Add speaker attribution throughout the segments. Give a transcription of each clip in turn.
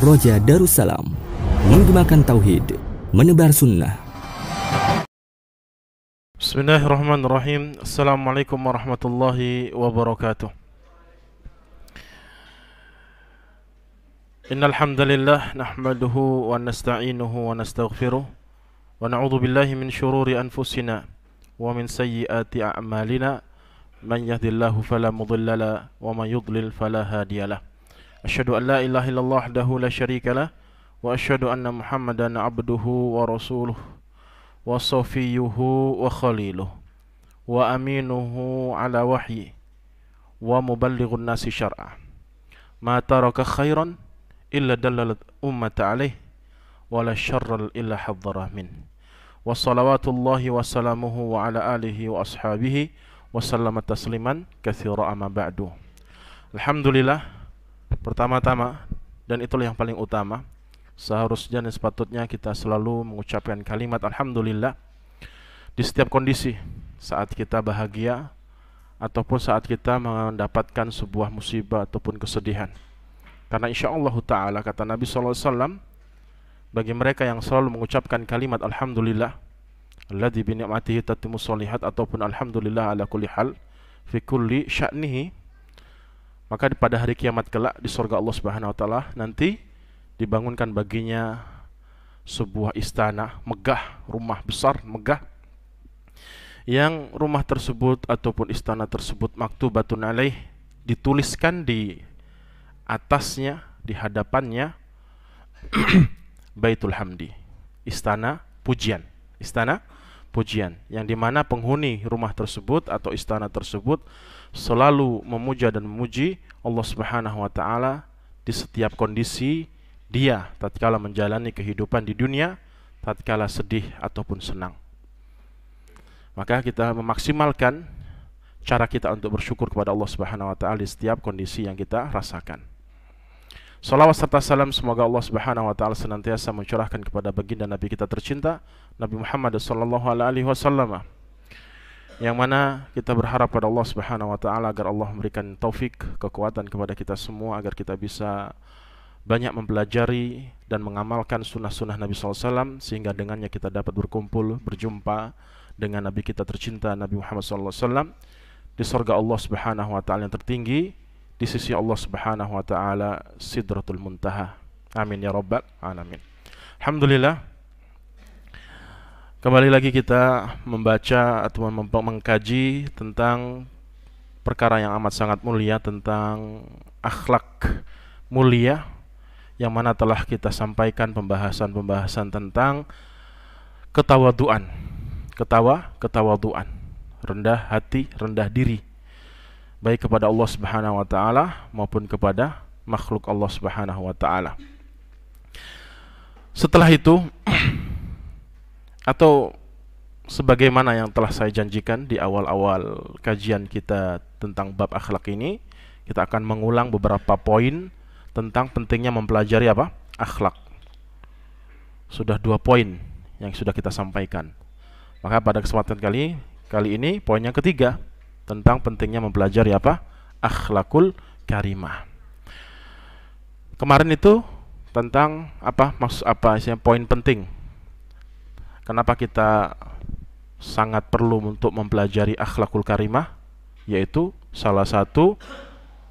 Speaker 1: Roja Darussalam, menggemakan tauhid, menebar sunnah.
Speaker 2: Bismillahirrahmanirrahim. Assalamualaikum warahmatullahi wabarakatuh. Innal hamdalillah nahmaduhu wa nasta'inuhu wa nastaghfiruh wa na'udzu billahi min shururi anfusina wa min sayyiati a'malina. Man yahdihillahu fala mudilla lahu wa man yudlil fala hadiyalah. Asyhadu an la ilaha illallah wahdahu la syarika lah wa asyhadu anna Muhammadan abduhu wa rasuluh wa safiyuhu wa khaliluh wa aminuhu ala wahyi wa muballighun nasi syar'a. Ma taraka khairan illa dallalat ummata alaih wa la syarral illa hadzarah min. Wa salawatullahi wa salamuhu wa ala alihi wa ashabihi wa sallama tasliman katsira amma ba'du. Alhamdulillah, pertama-tama dan itulah yang paling utama, seharusnya dan sepatutnya kita selalu mengucapkan kalimat alhamdulillah di setiap kondisi, saat kita bahagia ataupun saat kita mendapatkan sebuah musibah ataupun kesedihan. Karena insyaallah ta'ala, kata Nabi SAW, bagi mereka yang selalu mengucapkan kalimat alhamdulillah alladzi bi ni'matihi tatimmus shalihat, ataupun alhamdulillah ala kulli hal fi kulli sya'nihi, maka pada hari kiamat kelak di surga Allah Subhanahu wa taala nanti dibangunkan baginya sebuah istana megah, rumah besar megah, yang rumah tersebut ataupun istana tersebut maktubatun alaih, dituliskan di atasnya, di hadapannya Baitul Hamdi, istana pujian. Istana pujian yang dimana penghuni rumah tersebut atau istana tersebut selalu memuja dan memuji Allah Subhanahu wa taala di setiap kondisi dia tatkala menjalani kehidupan di dunia, tatkala sedih ataupun senang. Maka kita memaksimalkan cara kita untuk bersyukur kepada Allah Subhanahu wa taala di setiap kondisi yang kita rasakan. Salawat serta salam semoga Allah Subhanahu wa taala senantiasa mencurahkan kepada baginda Nabi kita tercinta Nabi Muhammad sallallahu alaihi wasallam, yang mana kita berharap pada Allah Subhanahu wa taala agar Allah memberikan taufik, kekuatan kepada kita semua agar kita bisa banyak mempelajari dan mengamalkan sunnah-sunnah Nabi SAW, sehingga dengannya kita dapat berkumpul, berjumpa dengan Nabi kita tercinta Nabi Muhammad SAW di surga Allah Subhanahu wa taala yang tertinggi, di sisi Allah Subhanahu wa taala Sidratul Muntaha. Amin ya rabbal alamin. Alhamdulillah, kembali lagi kita membaca atau mengkaji tentang perkara yang amat sangat mulia, tentang akhlak mulia, yang mana telah kita sampaikan pembahasan-pembahasan tentang ketawaduan, ketawaduan, rendah hati, rendah diri, baik kepada Allah Subhanahu wa taala maupun kepada makhluk Allah Subhanahu wa taala. Setelah itu atau sebagaimana yang telah saya janjikan di awal-awal kajian kita tentang bab akhlak ini, kita akan mengulang beberapa poin tentang pentingnya mempelajari apa? Akhlak. Sudah 2 poin yang sudah kita sampaikan. Maka pada kesempatan kali ini poin yang ketiga, tentang pentingnya mempelajari apa? Akhlakul karimah. Kemarin itu tentang apa? Maksud apa? Poin penting. Kenapa kita sangat perlu untuk mempelajari akhlakul karimah? Yaitu salah satu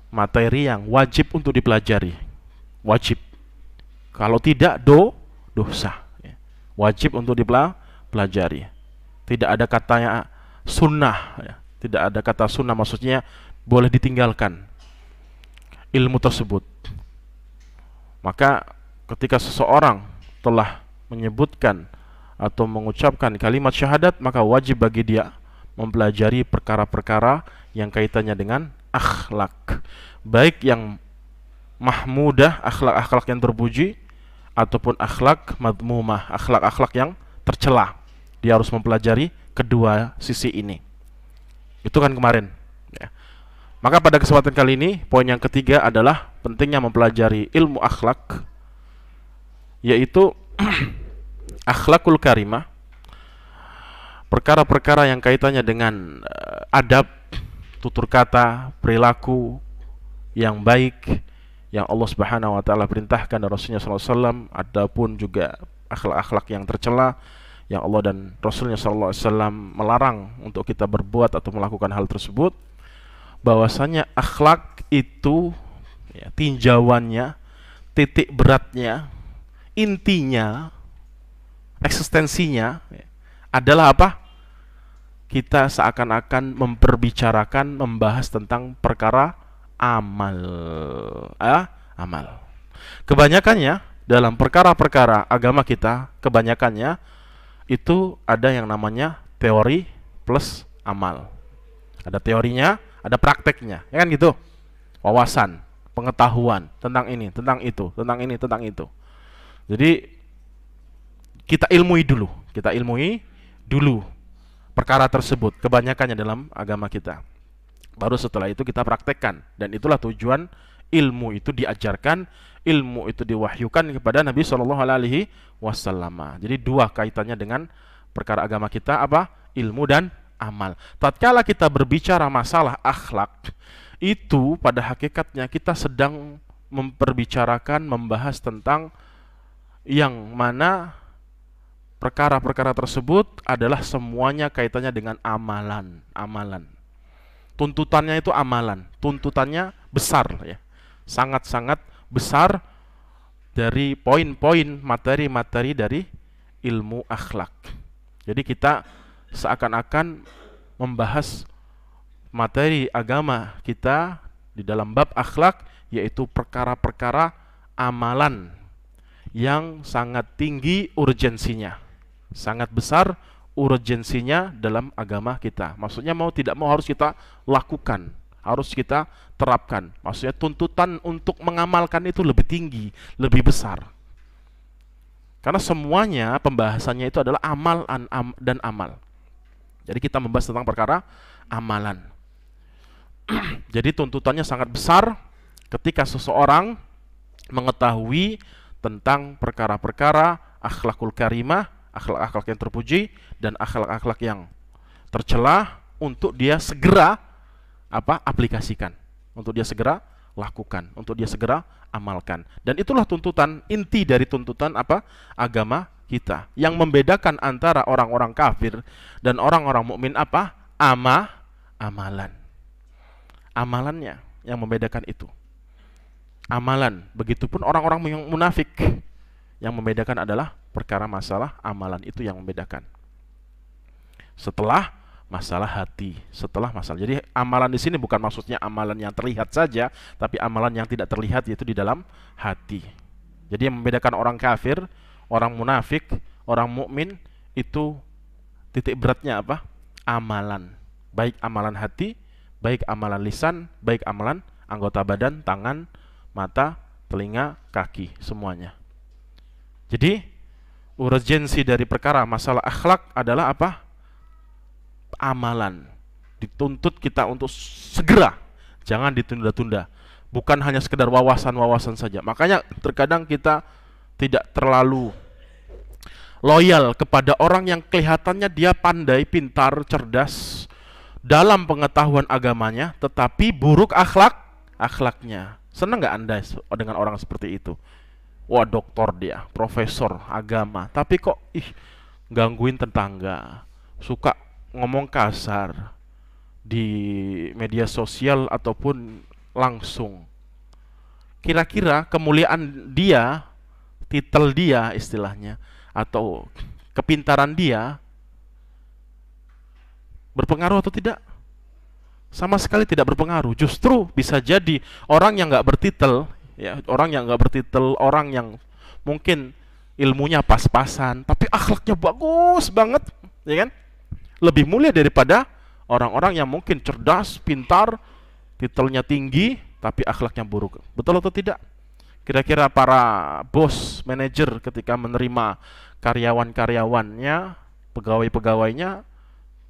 Speaker 2: materi yang wajib untuk dipelajari. Wajib. Kalau tidak dosa. Wajib untuk dipelajari. Tidak ada katanya sunnah, ya. Tidak ada kata sunnah, maksudnya boleh ditinggalkan ilmu tersebut. Maka ketika seseorang telah menyebutkan atau mengucapkan kalimat syahadat, maka wajib bagi dia mempelajari perkara-perkara yang kaitannya dengan akhlak, baik yang mahmudah, akhlak-akhlak yang terpuji, ataupun akhlak madmumah, akhlak-akhlak yang tercela. Dia harus mempelajari kedua sisi ini. Itu kan kemarin ya. Maka pada kesempatan kali ini, poin yang ketiga adalah pentingnya mempelajari ilmu akhlak, yaitu akhlakul karimah, perkara-perkara yang kaitannya dengan adab, tutur kata, perilaku yang baik yang Allah Subhanahu wa taala perintahkan dan Rasulnya sallallahu alaihi wasallam, adapun juga akhlak-akhlak yang tercela yang Allah dan Rasulnya sallallahu alaihi wasallam melarang untuk kita berbuat atau melakukan hal tersebut. Bahwasanya akhlak itu ya, tinjauannya, titik beratnya, intinya, eksistensinya ya, adalah apa? Kita seakan-akan memperbicarakan, membahas tentang perkara amal. Amal. Kebanyakannya dalam perkara-perkara agama kita, kebanyakannya itu ada yang namanya teori plus amal. Ada teorinya, ada prakteknya, ya kan gitu. Wawasan, pengetahuan tentang ini, tentang itu, tentang ini, tentang itu. Jadi kita ilmui dulu perkara tersebut, kebanyakannya dalam agama kita. Baru setelah itu kita praktekkan, dan itulah tujuan ilmu itu diajarkan, ilmu itu diwahyukan kepada Nabi Shallallahu Alaihi Wasallam. Jadi dua kaitannya dengan perkara agama kita, apa? Ilmu dan amal. Tatkala kita berbicara masalah akhlak, itu pada hakikatnya kita sedang memperbicarakan, membahas tentang yang mana perkara-perkara tersebut adalah semuanya kaitannya dengan amalan. Tuntutannya itu amalan, tuntutannya besar ya, sangat-sangat besar dari poin-poin materi-materi dari ilmu akhlak. Jadi kita seakan-akan membahas materi agama kita di dalam bab akhlak, yaitu perkara-perkara amalan yang sangat tinggi urgensinya, sangat besar urgensinya dalam agama kita. Maksudnya mau tidak mau harus kita lakukan, harus kita terapkan. Maksudnya tuntutan untuk mengamalkan itu lebih tinggi, lebih besar. Karena semuanya pembahasannya itu adalah amal dan amal. Jadi kita membahas tentang perkara amalan. Jadi tuntutannya sangat besar ketika seseorang mengetahui tentang perkara-perkara akhlakul karimah, akhlak-akhlak yang terpuji dan akhlak-akhlak yang tercela, untuk dia segera aplikasikan, untuk dia segera lakukan, untuk dia segera amalkan. Dan itulah tuntutan inti dari tuntutan agama kita. Yang membedakan antara orang-orang kafir dan orang-orang mukmin amalan. Amalannya yang membedakan itu. Amalan. Begitupun orang-orang yang munafik. Yang membedakan adalah perkara masalah amalan, itu yang membedakan. Setelah masalah hati, Jadi amalan di sini bukan maksudnya amalan yang terlihat saja, tapi amalan yang tidak terlihat, yaitu di dalam hati. Jadi yang membedakan orang kafir, orang munafik, orang mukmin itu titik beratnya apa? Amalan. Baik amalan hati, baik amalan lisan, baik amalan anggota badan, tangan, mata, telinga, kaki, semuanya. Jadi urgensi dari perkara masalah akhlak adalah apa? Amalan. Dituntut kita untuk segera, jangan ditunda-tunda. Bukan hanya sekedar wawasan-wawasan saja. Makanya terkadang kita tidak terlalu loyal kepada orang yang kelihatannya dia pandai, pintar, cerdas dalam pengetahuan agamanya, tetapi buruk akhlaknya. Senang nggak Anda dengan orang seperti itu? Wah, doktor dia, profesor agama, tapi kok gangguin tetangga, suka ngomong kasar di media sosial ataupun langsung. Kira-kira kemuliaan dia, titel dia istilahnya, atau kepintaran dia berpengaruh atau tidak? Sama sekali tidak berpengaruh. Justru bisa jadi orang yang nggak bertitel, ya, orang yang mungkin ilmunya pas-pasan, tapi akhlaknya bagus banget, ya kan? Lebih mulia daripada orang-orang yang mungkin cerdas, pintar, titelnya tinggi, tapi akhlaknya buruk. Betul atau tidak? Kira-kira para bos, manajer ketika menerima karyawan-karyawannya, pegawai-pegawainya,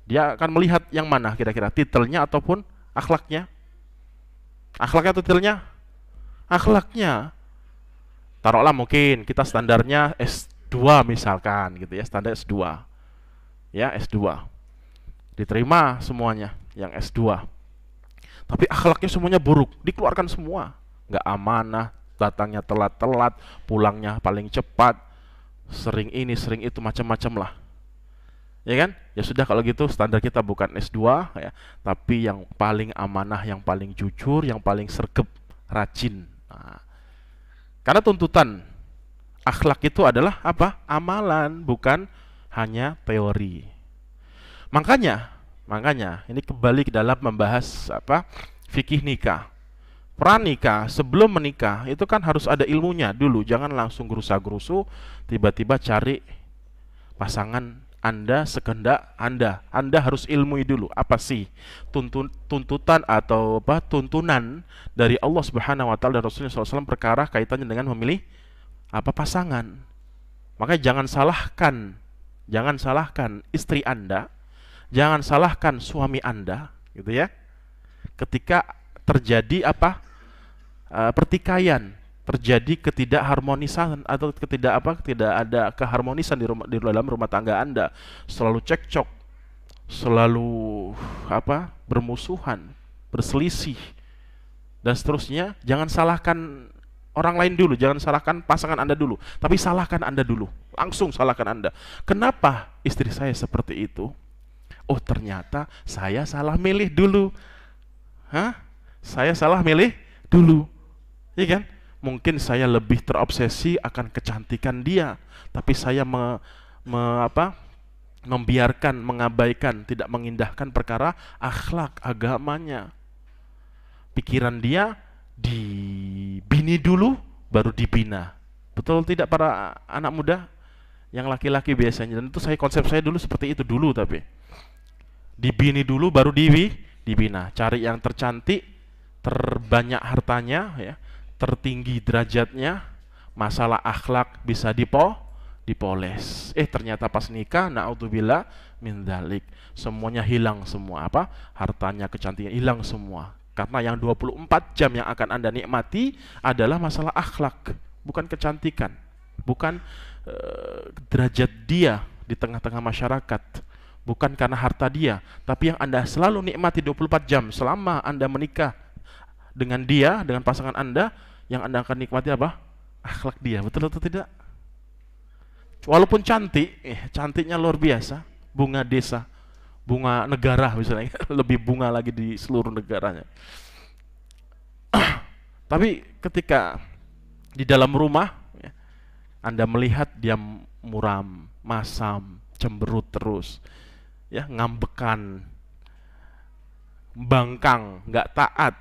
Speaker 2: dia akan melihat yang mana kira-kira, titelnya ataupun akhlaknya? Akhlaknya atau titelnya? Akhlaknya. Taruhlah mungkin kita standarnya S2 misalkan gitu ya, standar S2. Ya, S2. Diterima semuanya yang S2. Tapi akhlaknya semuanya buruk, dikeluarkan semua. Nggak amanah, datangnya telat-telat, pulangnya paling cepat, sering ini, sering itu, macam-macam lah. Ya kan? Ya sudah, kalau gitu standar kita bukan S2 ya, tapi yang paling amanah, yang paling jujur, yang paling sergap, rajin. Nah, karena tuntutan akhlak itu adalah apa? Amalan, bukan hanya teori. Makanya ini kembali ke dalam membahas apa? Fikih nikah. Pranikah, sebelum menikah itu kan harus ada ilmunya dulu. Jangan langsung gerusa-gerusu tiba-tiba cari pasangan Anda sekehendak Anda. Anda harus ilmui dulu apa sih tuntutan atau apa tuntunan dari Allah Subhanahu wa taala dan Rasulullah SAW perkara kaitannya dengan memilih apa pasangan. Makanya jangan salahkan istri Anda, jangan salahkan suami Anda, gitu ya. Ketika terjadi apa? Pertikaian, terjadi ketidakharmonisan atau tidak ada keharmonisan di dalam rumah tangga Anda, selalu cekcok, selalu apa? Bermusuhan, berselisih dan seterusnya. Jangan salahkan orang lain dulu, jangan salahkan pasangan Anda dulu, tapi salahkan Anda dulu. Langsung salahkan Anda. Kenapa istri saya seperti itu? Oh, ternyata saya salah milih dulu. Saya salah milih dulu. Iya kan? Mungkin saya lebih terobsesi akan kecantikan dia, tapi saya membiarkan, mengabaikan, tidak mengindahkan perkara akhlak, agamanya. Pikiran dia dibini dulu, baru dibina. Betul tidak para anak muda? Yang laki-laki biasanya, dan itu konsep saya dulu seperti itu dulu, tapi dibini dulu, baru dibina. Cari yang tercantik, terbanyak hartanya, ya, tertinggi derajatnya, masalah akhlak bisa dipoles. Ternyata pas nikah, na'udzubillah min dzalik, semuanya hilang semua, apa? Hartanya, kecantikan hilang semua. Karena yang 24 jam yang akan Anda nikmati adalah masalah akhlak, bukan kecantikan, bukan derajat dia di tengah-tengah masyarakat, bukan karena harta dia, tapi yang Anda selalu nikmati 24 jam selama Anda menikah dengan dia, dengan pasangan Anda, yang Anda akan nikmati apa? Akhlak dia. Betul atau tidak? Walaupun cantik, cantiknya luar biasa, bunga desa, bunga negara misalnya, lebih bunga lagi di seluruh negaranya. Tapi ketika di dalam rumah, ya, Anda melihat dia muram, masam, cemberut terus, ya, ngambekan, bangkang, nggak taat,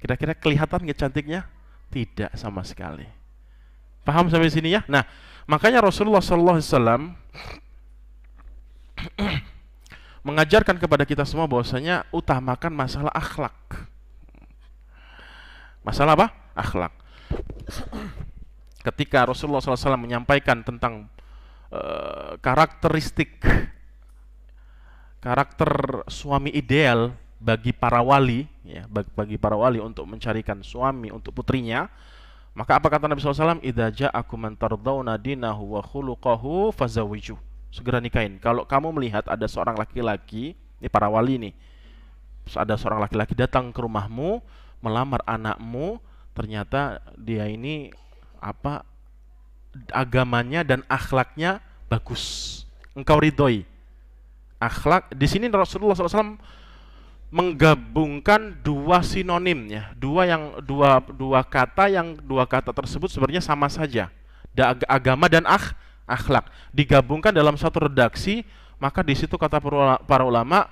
Speaker 2: kira-kira kelihatan nggak cantiknya? Tidak sama sekali. Paham sampai sini ya? Nah, makanya Rasulullah SAW mengajarkan kepada kita semua bahwasanya utamakan masalah akhlak. Masalah apa? Akhlak. Ketika Rasulullah SAW menyampaikan tentang karakter suami ideal bagi para wali, ya, bagi para wali untuk mencarikan suami untuk putrinya, maka apa kata Nabi SAW? Idza ja'akum man tardawna dinahu wa khuluquhu fazawiju. Segera nikahin. Kalau kamu melihat ada seorang laki-laki, ini para wali nih, ada seorang laki-laki datang ke rumahmu melamar anakmu, ternyata dia ini apa? Agamanya dan akhlaknya bagus, engkau ridhoi. Akhlak di sini Rasulullah SAW menggabungkan dua sinonim, ya, dua kata tersebut sebenarnya sama saja, agama dan akhlak digabungkan dalam satu redaksi, maka di situ kata para ulama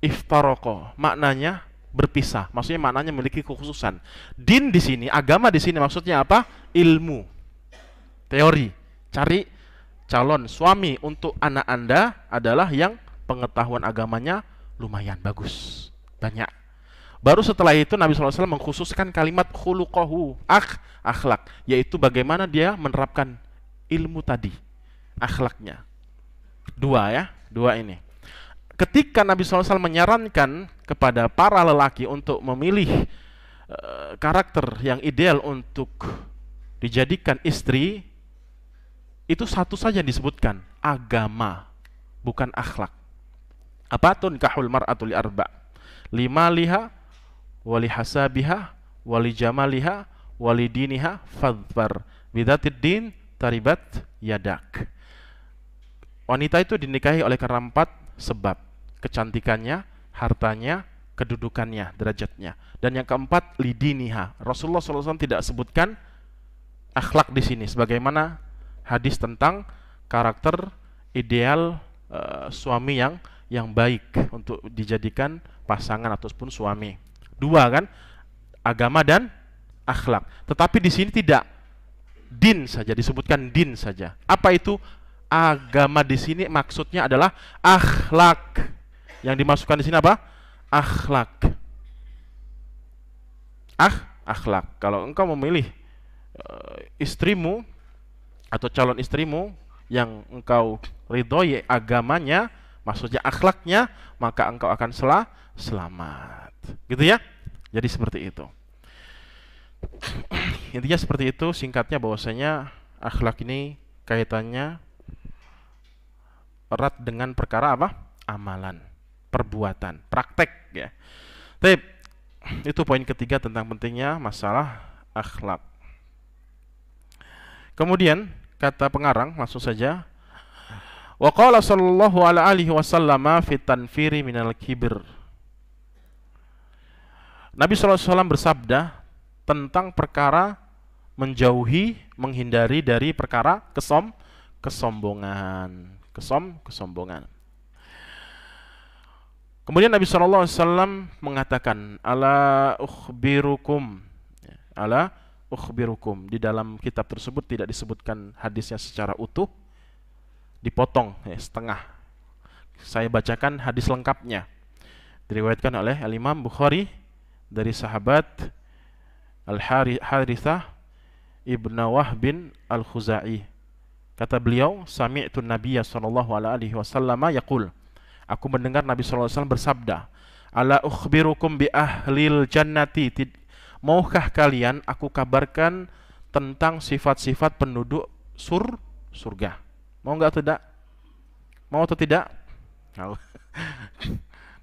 Speaker 2: iftaroko, maknanya berpisah, maksudnya maknanya memiliki kekhususan. Din di sini, agama di sini maksudnya apa? Ilmu, teori. Cari calon suami untuk anak Anda adalah yang pengetahuan agamanya lumayan bagus, banyak. Baru setelah itu Nabi SAW mengkhususkan kalimat khuluqahu, akhlak, yaitu bagaimana dia menerapkan ilmu tadi, akhlaknya. Dua ini. Ketika Nabi SAW menyarankan kepada para lelaki untuk memilih karakter yang ideal untuk dijadikan istri, itu satu saja disebutkan, agama, bukan akhlak. Apa tunkahul mar'atu li arba', lima liha wali hasabiha, wali jamaliha, wali diniha fadfar bidzatid din taribat yadak. Wanita itu dinikahi oleh karena 4 sebab. Kecantikannya, hartanya, kedudukannya, derajatnya. Dan yang keempat, lidiniha. Rasulullah SAW tidak sebutkan akhlak di sini, sebagaimana hadis tentang karakter ideal suami yang baik untuk dijadikan pasangan ataupun suami. 2 kan, agama dan akhlak. Tetapi di sini tidak, din saja disebutkan, din saja. Apa itu agama di sini? Maksudnya adalah akhlak. Yang dimasukkan di sini apa? Akhlak. Akhlak. Kalau engkau memilih istrimu atau calon istrimu yang engkau ridhoi agamanya, maksudnya akhlaknya, maka engkau akan selamat. Gitu ya? Jadi seperti itu. Intinya seperti itu, singkatnya bahwasanya akhlak ini kaitannya erat dengan perkara apa? Amalan, perbuatan, praktek ya. Tapi itu poin ketiga tentang pentingnya masalah akhlak. Kemudian kata pengarang langsung saja, wa qala sallallahu alaihi wasallam fi tanfiri minal kibir. Nabi SAW bersabda tentang perkara menjauhi, menghindari dari perkara kesombongan. Kesombongan. Kemudian Nabi SAW mengatakan, ala ukhbirukum. Di dalam kitab tersebut tidak disebutkan hadisnya secara utuh, dipotong setengah. Saya bacakan hadis lengkapnya. Diriwayatkan oleh Al-Imam Bukhari dari sahabat Al-Harithah Ibn Wahbin Al-Khuzai. Kata beliau, sami'tu Nabiyya sallallahu alaihi wasallam yaqul. Aku mendengar Nabi sallallahu alaihi wasallam bersabda, ala ukhbirukum bi ahlil jannati. Maukah kalian aku kabarkan tentang sifat-sifat penduduk surga? Mau enggak atau tidak? Mau atau tidak?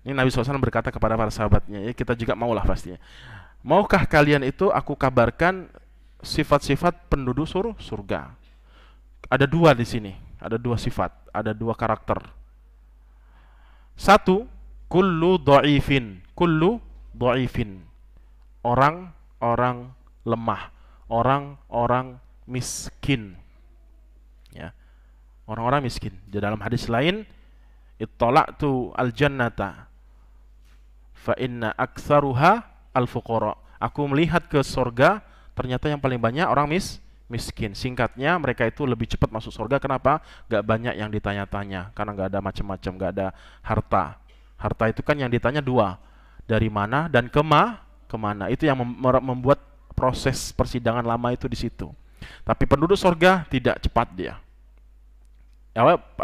Speaker 2: Ini Nabi SAW berkata kepada para sahabatnya, ya kita juga maulah pastinya. Maukah kalian itu aku kabarkan sifat-sifat penduduk surga? Ada 2 di sini, ada 2 sifat, ada 2 karakter. 1, kullu dha'ifin, orang-orang lemah, orang-orang miskin. Ya. Orang-orang miskin. Di dalam hadis lain, ittala'tu al-jannata fa inna aktsaruha al-fuqara. Aku melihat ke surga, ternyata yang paling banyak orang miskin. Singkatnya, mereka itu lebih cepat masuk surga. Kenapa? Gak banyak yang ditanya-tanya, karena gak ada macam-macam, gak ada harta. Harta itu kan yang ditanya 2, dari mana dan kemana. Itu yang membuat proses persidangan lama itu di situ. Tapi penduduk surga tidak cepat dia.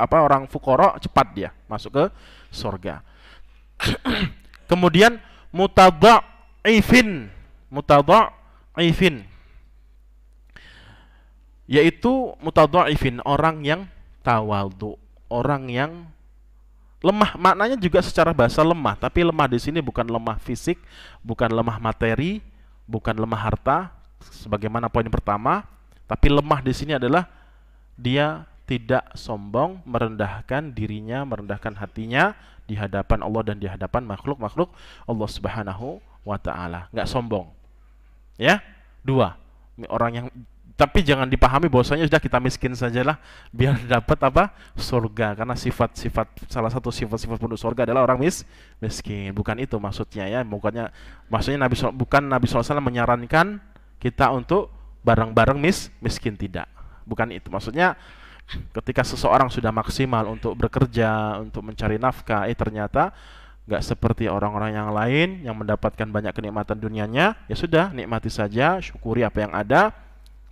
Speaker 2: Orang fuqara cepat dia masuk ke surga. Kemudian mutadha'ifin, yaitu mutadha'ifin, orang yang tawadhu, orang yang lemah. Maknanya juga secara bahasa lemah, tapi lemah di sini bukan lemah fisik, bukan lemah materi, bukan lemah harta sebagaimana poin pertama, tapi lemah di sini adalah dia tidak sombong, merendahkan dirinya, merendahkan hatinya di hadapan Allah dan di hadapan makhluk-makhluk Allah Subhanahu wa taala. Enggak sombong. Ya? 2. Orang yang, tapi jangan dipahami bahwasanya sudah kita miskin sajalah biar dapat apa? Surga, karena salah satu sifat-sifat penduduk surga adalah orang miskin. Bukan itu maksudnya ya. Maksudnya Nabi SAW menyarankan kita untuk bareng-bareng miskin, tidak. Bukan itu. Maksudnya ketika seseorang sudah maksimal untuk bekerja, untuk mencari nafkah, ternyata nggak seperti orang-orang yang lain yang mendapatkan banyak kenikmatan dunianya, ya sudah, nikmati saja, syukuri apa yang ada,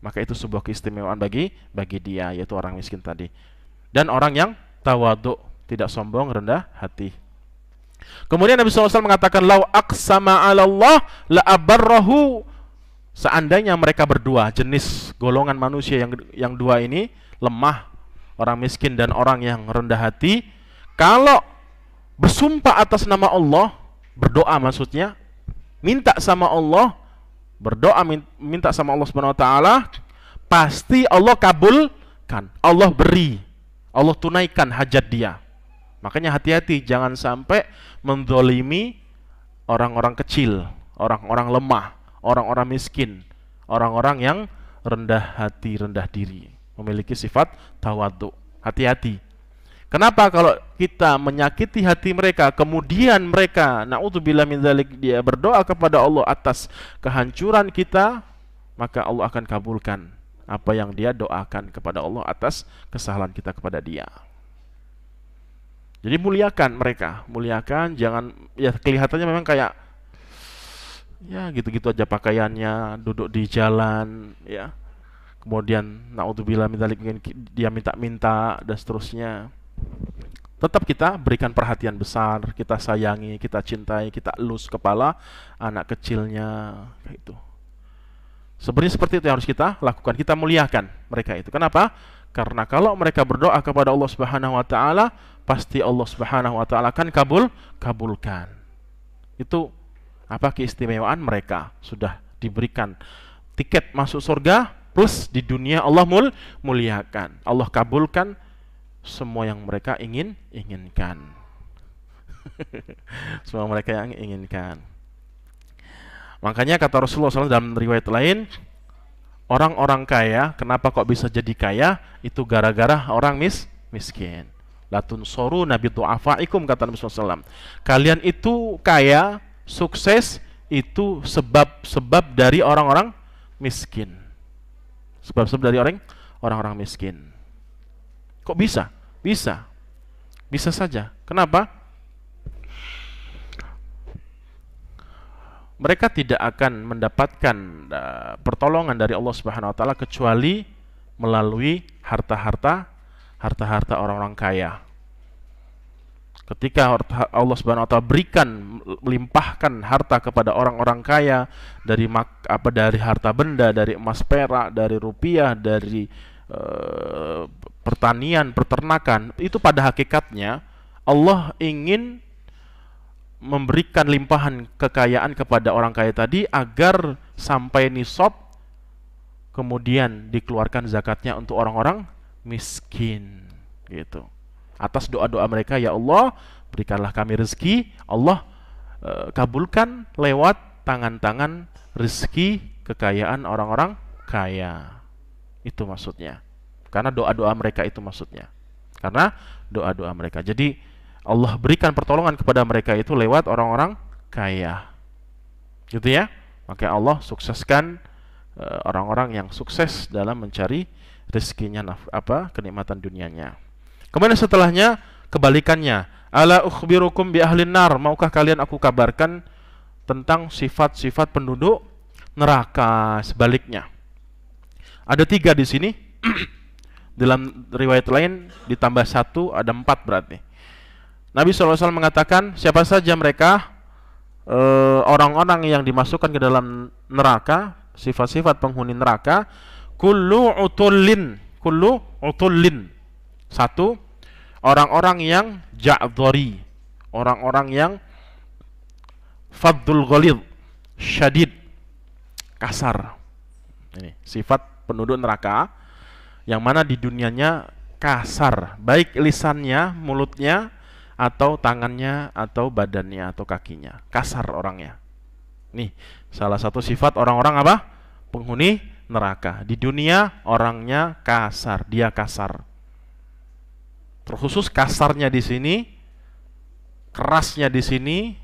Speaker 2: maka itu sebuah keistimewaan bagi dia, yaitu orang miskin tadi. Dan orang yang tawadhu, tidak sombong, rendah hati. Kemudian Nabi SAW mengatakan, lau aqsama 'ala Allah la abarrahu. Seandainya mereka berdua, jenis golongan manusia yang 2 ini, lemah, orang miskin dan orang yang rendah hati, kalau bersumpah atas nama Allah, berdoa maksudnya, minta sama Allah, berdoa minta sama Allah Subhanahu wa taala, pasti Allah kabulkan, Allah beri, Allah tunaikan hajat dia. Makanya hati-hati, jangan sampai menzalimi orang-orang kecil, orang-orang lemah, orang-orang miskin, orang-orang yang rendah hati, rendah diri, memiliki sifat tawadhu. Hati-hati. Kenapa? Kalau kita menyakiti hati mereka, kemudian mereka, na'udzubillah min dzalik, dia berdoa kepada Allah atas kehancuran kita, maka Allah akan kabulkan apa yang dia doakan kepada Allah atas kesalahan kita kepada dia. Jadi muliakan mereka, muliakan, jangan, ya kelihatannya memang kayak ya gitu-gitu aja pakaiannya, duduk di jalan, ya. Kemudian naudzubillah min dzalik, dia minta-minta dan seterusnya. Tetap kita berikan perhatian besar, kita sayangi, kita cintai, kita elus kepala anak kecilnya, kayak itu. Sebenarnya seperti itu yang harus kita lakukan, kita muliakan mereka itu. Kenapa? Karena kalau mereka berdoa kepada Allah Subhanahu wa taala, pasti Allah Subhanahu wa taala akan kabulkan. Itu apa keistimewaan mereka, sudah diberikan tiket masuk surga, plus di dunia Allah muliakan, Allah kabulkan semua yang mereka inginkan. Semua mereka yang inginkan. Makanya kata Rasulullah SAW dalam riwayat lain, orang-orang kaya, kenapa kok bisa jadi kaya? Itu gara-gara orang miskin. Latun soru nabi tu'afaikum, kata Nabi SAW. Kalian itu kaya, sukses, itu sebab dari orang-orang miskin. Sebab dari orang-orang miskin. Kok bisa? Bisa saja. Kenapa? Mereka tidak akan mendapatkan pertolongan dari Allah Subhanahu wa taala kecuali melalui harta-harta orang-orang kaya. Ketika Allah Subhanahu wa taala berikan, melimpahkan harta kepada orang-orang kaya dari harta benda, dari emas perak, dari rupiah, dari pertanian, peternakan, itu pada hakikatnya Allah ingin memberikan limpahan kekayaan kepada orang kaya tadi agar sampai nisab, kemudian dikeluarkan zakatnya untuk orang-orang miskin, gitu. Atas doa-doa mereka, ya Allah, berikanlah kami rezeki, Allah kabulkan lewat tangan-tangan rezeki kekayaan orang-orang kaya. Itu maksudnya. Karena doa-doa mereka itu maksudnya. Karena doa-doa mereka. Jadi Allah berikan pertolongan kepada mereka itu lewat orang-orang kaya. Gitu ya. Maka Allah sukseskan orang-orang yang sukses dalam mencari rezekinya, kenikmatan dunianya. Kemudian setelahnya kebalikannya. Ala ukhbirukum bi ahlin nar, maukah kalian aku kabarkan tentang sifat-sifat penduduk neraka? Sebaliknya. Ada 3 di sini. Dalam riwayat lain ditambah 1, ada 4 berarti. Nabi SAW mengatakan, siapa saja mereka orang-orang yang dimasukkan ke dalam neraka, sifat-sifat penghuni neraka, kullu utullin. 1, orang-orang yang ja'dhari, orang-orang yang faddul ghalidh, syadid, kasar. Ini sifat penduduk neraka yang mana di dunianya kasar, baik lisannya, mulutnya, atau tangannya, atau badannya, atau kakinya, kasar orangnya. Nih, salah satu sifat orang-orang apa? Penghuni neraka. Di dunia orangnya kasar, dia kasar. Terkhusus kasarnya di sini, kerasnya di sini,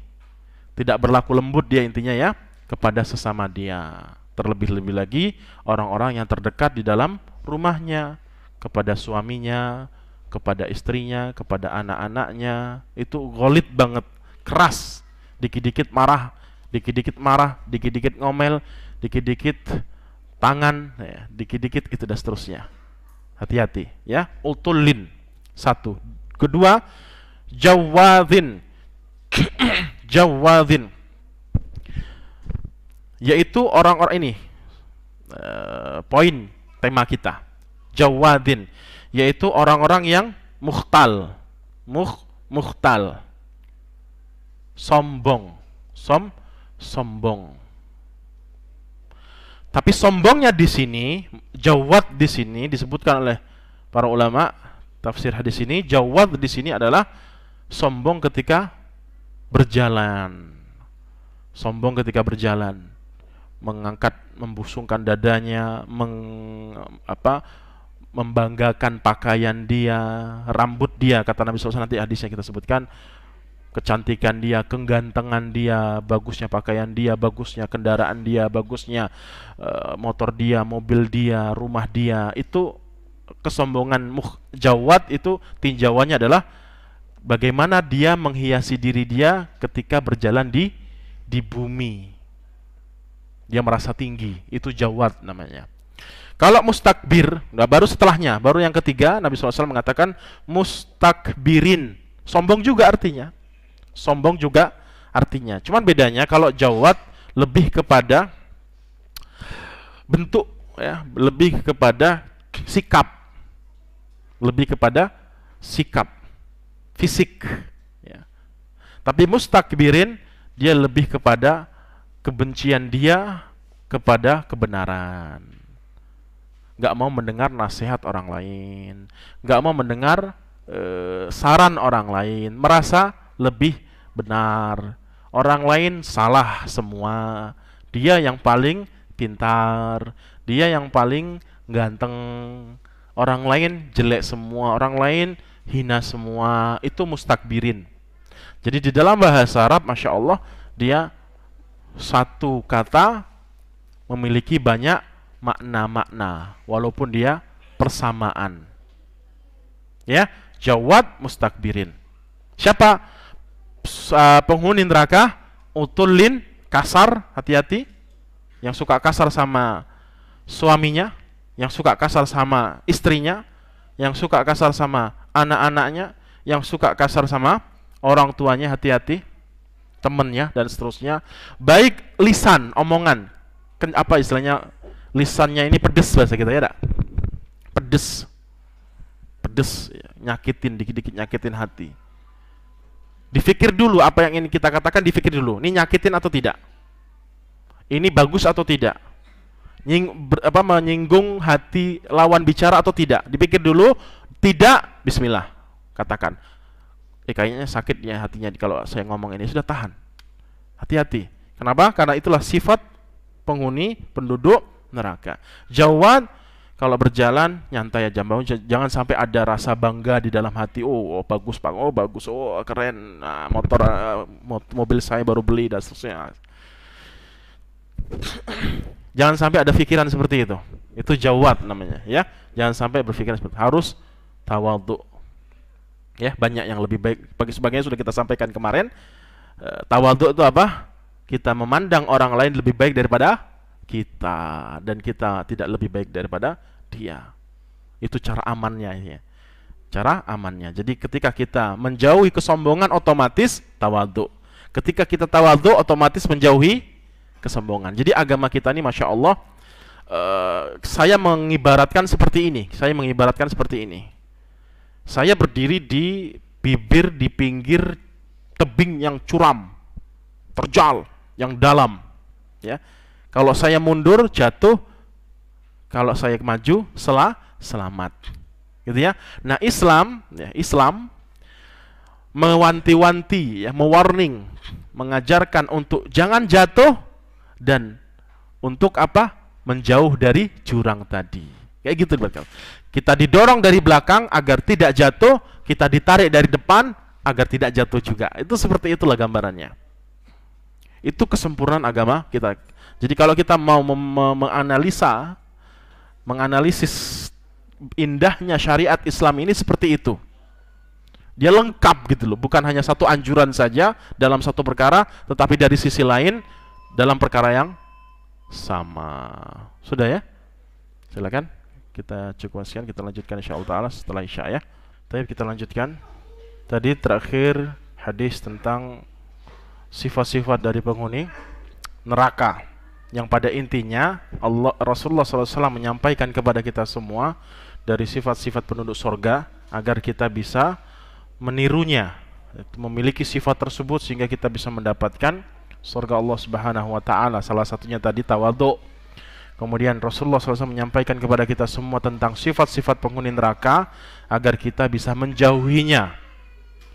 Speaker 2: tidak berlaku lembut dia intinya ya, kepada sesama dia. Terlebih-lebih lagi orang-orang yang terdekat di dalam rumahnya, kepada suaminya, kepada istrinya, kepada anak-anaknya, itu ghalid banget, keras, dikit-dikit marah, dikit-dikit ngomel, dikit-dikit tangan, ya, dikit-dikit itu dan seterusnya. Hati-hati ya. Utullin 1. Kedua, jawadzin. Jawadzin, yaitu orang-orang ini poin tema kita. Jawadzin, yaitu orang-orang yang mukhtal, mukhtal, sombong, sombong. Tapi sombongnya di sini, jawad di sini disebutkan oleh para ulama tafsir hadis ini, jawad di sini adalah sombong ketika berjalan. Sombong ketika berjalan, mengangkat, membusungkan dadanya, membanggakan pakaian dia, rambut dia, kata Nabi SAW nanti hadisnya kita sebutkan, kecantikan dia, kegantengan dia, bagusnya pakaian dia, bagusnya kendaraan dia, bagusnya motor dia, mobil dia, rumah dia. Itu kesombongan. Jawad itu tinjauannya adalah bagaimana dia menghiasi diri dia ketika berjalan di bumi. Dia merasa tinggi, itu jawad namanya. Kalau mustakbir, baru setelahnya, baru yang ketiga, Nabi SAW mengatakan mustakbirin. Sombong juga artinya. Sombong juga artinya. Cuman bedanya kalau jawad lebih kepada bentuk, ya, lebih kepada sikap, lebih kepada sikap, fisik. Ya. Tapi mustakbirin dia lebih kepada kebencian dia kepada kebenaran. Gak mau mendengar nasihat orang lain, gak mau mendengar saran orang lain, merasa lebih benar. Orang lain salah semua. Dia yang paling pintar, dia yang paling ganteng. Orang lain jelek semua, orang lain hina semua. Itu mustakbirin. Jadi di dalam bahasa Arab, Masya Allah, dia satu kata memiliki banyak makna-makna, walaupun dia persamaan. Ya, jawad, mustakbirin. Siapa? Penghuni neraka, utulin, kasar, hati-hati. Yang suka kasar sama suaminya, yang suka kasar sama istrinya, yang suka kasar sama anak-anaknya, yang suka kasar sama orang tuanya, hati-hati. Temannya dan seterusnya. Baik lisan, omongan. Apa istilahnya? Lisannya ini pedes bahasa kita, ya, pedes. Pedes, ya, nyakitin, dikit-dikit nyakitin hati. Difikir dulu apa yang ingin kita katakan, difikir dulu. Ini nyakitin atau tidak? Ini bagus atau tidak? Menyinggung hati lawan bicara atau tidak? Dipikir dulu. Tidak, bismillah, katakan. Kayaknya sakit ya hatinya kalau saya ngomong ini. Sudah, tahan. Hati-hati. Kenapa? Karena itulah sifat penghuni penduduk neraka. Jawad, kalau berjalan nyantai aja, jangan sampai ada rasa bangga di dalam hati. Oh, bagus Pak, oh bagus, oh keren, nah, mobil saya baru beli dan seterusnya. Jangan sampai ada pikiran seperti itu. Itu jawad namanya, ya. Jangan sampai berpikiran seperti itu. Harus tawadhu. Ya, banyak yang lebih baik. Bagi sebagainya sudah kita sampaikan kemarin. Tawadhu itu apa? Kita memandang orang lain lebih baik daripada kita, dan kita tidak lebih baik daripada dia. Itu cara amannya ya. Cara amannya. Jadi ketika kita menjauhi kesombongan, otomatis tawadhu. Ketika kita tawadhu, otomatis menjauhi kesombongan. Jadi agama kita ini, Masya Allah, saya mengibaratkan seperti ini. Saya berdiri di bibir, di pinggir tebing yang curam, terjal, yang dalam, ya. Kalau saya mundur, jatuh. Kalau saya maju, selamat. Gitu ya. Nah, Islam mewanti-wanti, ya, mewarning, mengajarkan untuk jangan jatuh dan untuk apa? Menjauh dari jurang tadi. Kayak gitu, kita didorong dari belakang agar tidak jatuh, kita ditarik dari depan agar tidak jatuh juga. Itu seperti itulah gambarannya. Itu kesempurnaan agama kita. Jadi kalau kita mau menganalisis indahnya syariat Islam ini seperti itu. Dia lengkap gitu loh, bukan hanya satu anjuran saja dalam satu perkara, tetapi dari sisi lain dalam perkara yang sama. Sudah ya? Silakan. Kita cukup sekian, kita lanjutkan insyaallah taala setelah Isya ya. Tapi kita lanjutkan. Tadi terakhir hadis tentang sifat-sifat dari penghuni neraka, yang pada intinya Rasulullah SAW menyampaikan kepada kita semua dari sifat-sifat penduduk surga agar kita bisa menirunya, memiliki sifat tersebut sehingga kita bisa mendapatkan surga Allah Subhanahu wa taala. Salah satunya tadi tawadhu. Kemudian Rasulullah SAW menyampaikan kepada kita semua tentang sifat-sifat penghuni neraka agar kita bisa menjauhinya.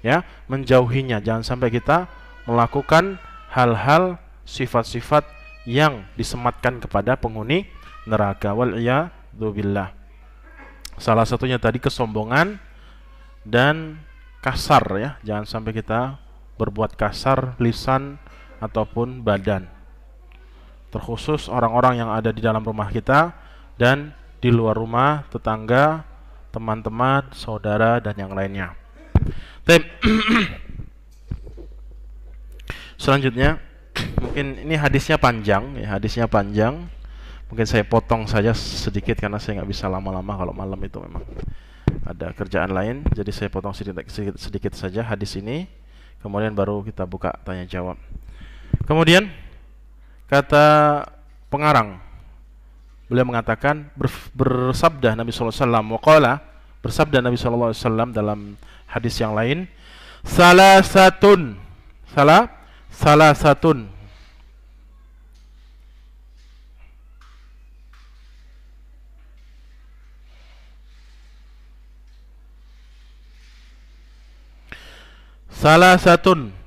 Speaker 2: Ya, menjauhinya. Jangan sampai kita melakukan hal-hal sifat-sifat yang disematkan kepada penghuni neraka. Wal-iyadzu billah. Salah satunya tadi kesombongan dan kasar, ya. Jangan sampai kita berbuat kasar lisan ataupun badan. Terkhusus orang-orang yang ada di dalam rumah kita dan di luar rumah, tetangga, teman-teman, saudara, dan yang lainnya. Selanjutnya, mungkin ini hadisnya panjang, ya, hadisnya panjang. Mungkin saya potong saja sedikit karena saya nggak bisa lama-lama, kalau malam itu memang ada kerjaan lain. Jadi saya potong sedikit saja hadis ini, kemudian baru kita buka tanya jawab. Kemudian kata pengarang, beliau mengatakan, bersabda Nabi sallallahu alaihi wasallam, waqala, bersabda Nabi sallallahu alaihi wasallam dalam hadis yang lain, salah satun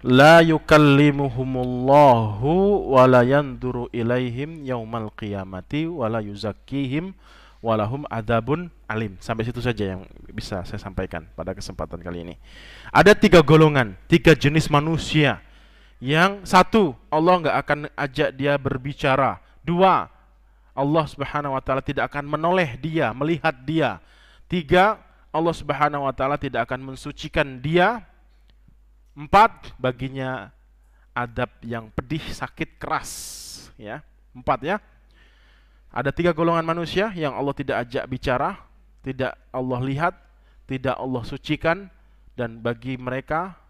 Speaker 2: la yukallimuhumullahu wa la yanduru ilaihim yaumal qiyamati wa la yuzakkihim wa lahum adzabun alim. Sampai situ saja yang bisa saya sampaikan pada kesempatan kali ini. Ada 3 golongan, 3 jenis manusia. Yang satu, Allah nggak akan ajak dia berbicara. 2, Allah Subhanahu wa taala tidak akan menoleh dia, melihat dia. 3, Allah Subhanahu wa taala tidak akan mensucikan dia. 4, baginya adab yang pedih, sakit, keras, ya. 4, ya. Ada 3 golongan manusia yang Allah tidak ajak bicara, tidak Allah lihat, tidak Allah sucikan, dan bagi mereka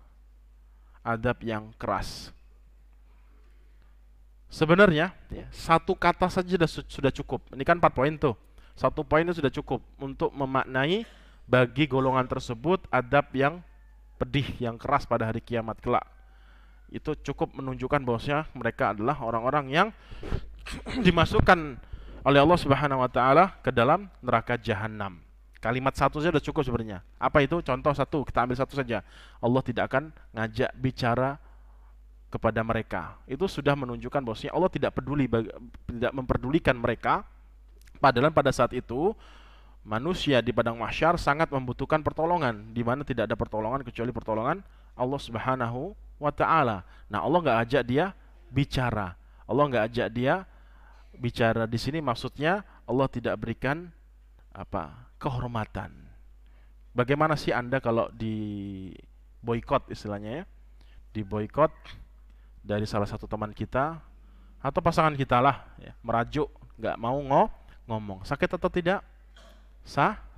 Speaker 2: adab yang keras. Sebenarnya, ya, 1 kata saja sudah cukup. Ini kan 4 poin tuh. 1 poin itu sudah cukup untuk memaknai bagi golongan tersebut adab yang pedih, yang keras pada hari kiamat kelak. Itu cukup menunjukkan bahwasanya mereka adalah orang-orang yang dimasukkan oleh Allah Subhanahu wa taala ke dalam neraka jahanam. Kalimat 1 saja sudah cukup sebenarnya. Apa itu? Contoh 1, kita ambil 1 saja. Allah tidak akan ngajak bicara kepada mereka. Itu sudah menunjukkan bahwasanya Allah tidak memperdulikan mereka. Padahal pada saat itu manusia di padang mahsyar sangat membutuhkan pertolongan, di mana tidak ada pertolongan kecuali pertolongan Allah Subhanahu wa taala. Nah, Allah nggak ajak dia bicara. Allah nggak ajak dia bicara di sini, maksudnya Allah tidak berikan kehormatan. Bagaimana sih Anda kalau di boikot istilahnya, ya? Di boikot dari salah satu teman kita atau pasangan kita lah, ya, merajuk, nggak mau ngomong. Sakit atau tidak?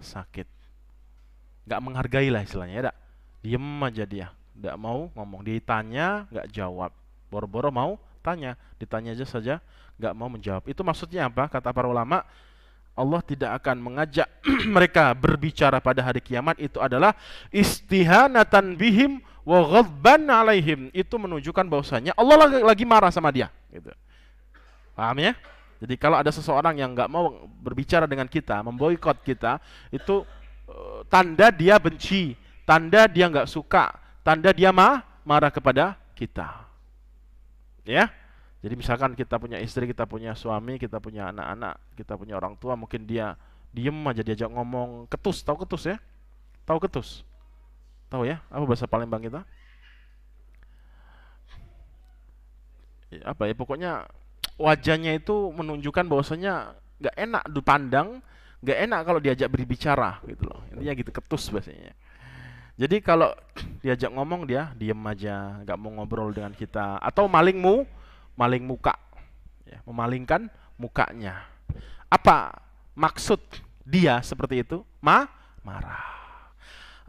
Speaker 2: Sakit. Nggak menghargai lah istilahnya, ya. Diem aja dia, nggak mau ngomong. Ditanya nggak jawab, boro-boro mau tanya, ditanya aja saja nggak mau menjawab. Itu maksudnya apa? Kata para ulama, Allah tidak akan mengajak mereka berbicara pada hari kiamat. Itu adalah istihanatan bihim wa ghadban alaihim. Itu menunjukkan bahwasanya Allah lagi marah sama dia, gitu. Paham, ya? Jadi kalau ada seseorang yang nggak mau berbicara dengan kita, memboikot kita, itu tanda dia benci, tanda dia nggak suka, tanda dia marah kepada kita. Ya, jadi misalkan kita punya istri, kita punya suami, kita punya anak-anak, kita punya orang tua, mungkin dia diem aja, diajak ngomong ketus, tahu ketus, ya? Tahu ketus? Tahu, ya? Apa bahasa Palembang kita? Apa ya? Pokoknya wajahnya itu menunjukkan bahwasanya nggak enak dipandang, nggak enak kalau diajak berbicara, gitu loh. Intinya gitu, ketus bahasanya. Jadi kalau diajak ngomong dia diem aja, nggak mau ngobrol dengan kita, atau maling muka, ya, memalingkan mukanya. Apa maksud dia seperti itu? Marah.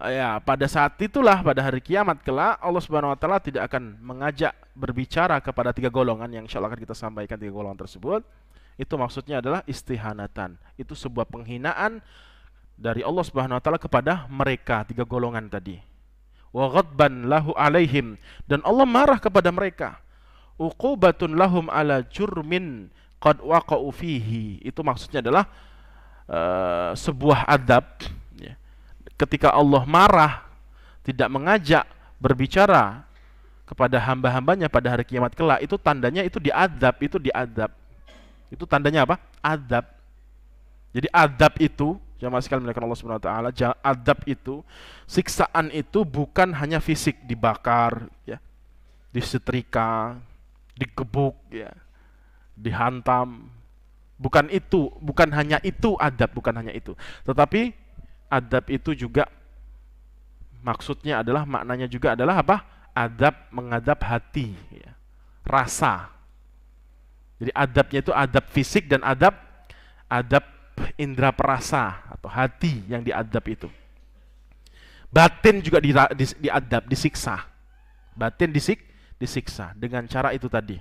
Speaker 2: Ya, pada saat itulah, pada hari kiamat kelak, Allah Subhanahu wa taala tidak akan mengajak berbicara kepada 3 golongan yang insya Allah akan kita sampaikan. 3 golongan tersebut, itu maksudnya adalah istihanatan. Itu sebuah penghinaan dari Allah Subhanahu wa taala kepada mereka 3 golongan tadi. Wa ghadban lahu alaihim, dan Allah marah kepada mereka. uqubatun lahum ala jurmin qad waqa'u fihi. Itu maksudnya adalah sebuah adab ya. Ketika Allah marah, tidak mengajak berbicara kepada hamba-hambanya pada hari kiamat kelak, itu tandanya itu diadab, itu diadab. Itu tandanya apa? Adab. Jadi adab itu, jamaah sekalian dimuliakan Allah Subhanahu wa taala, adab itu, siksaan itu bukan hanya fisik, dibakar ya, disetrika, digebuk ya, dihantam. Bukan itu, bukan hanya itu adab, bukan hanya itu. Tetapi adab itu juga maksudnya adalah, maknanya juga adalah apa? Adab, mengadab hati ya, rasa. Jadi adabnya itu adab fisik dan adab indera perasa atau hati yang diadab itu. Batin juga diadab, disiksa. Batin disiksa dengan cara itu tadi.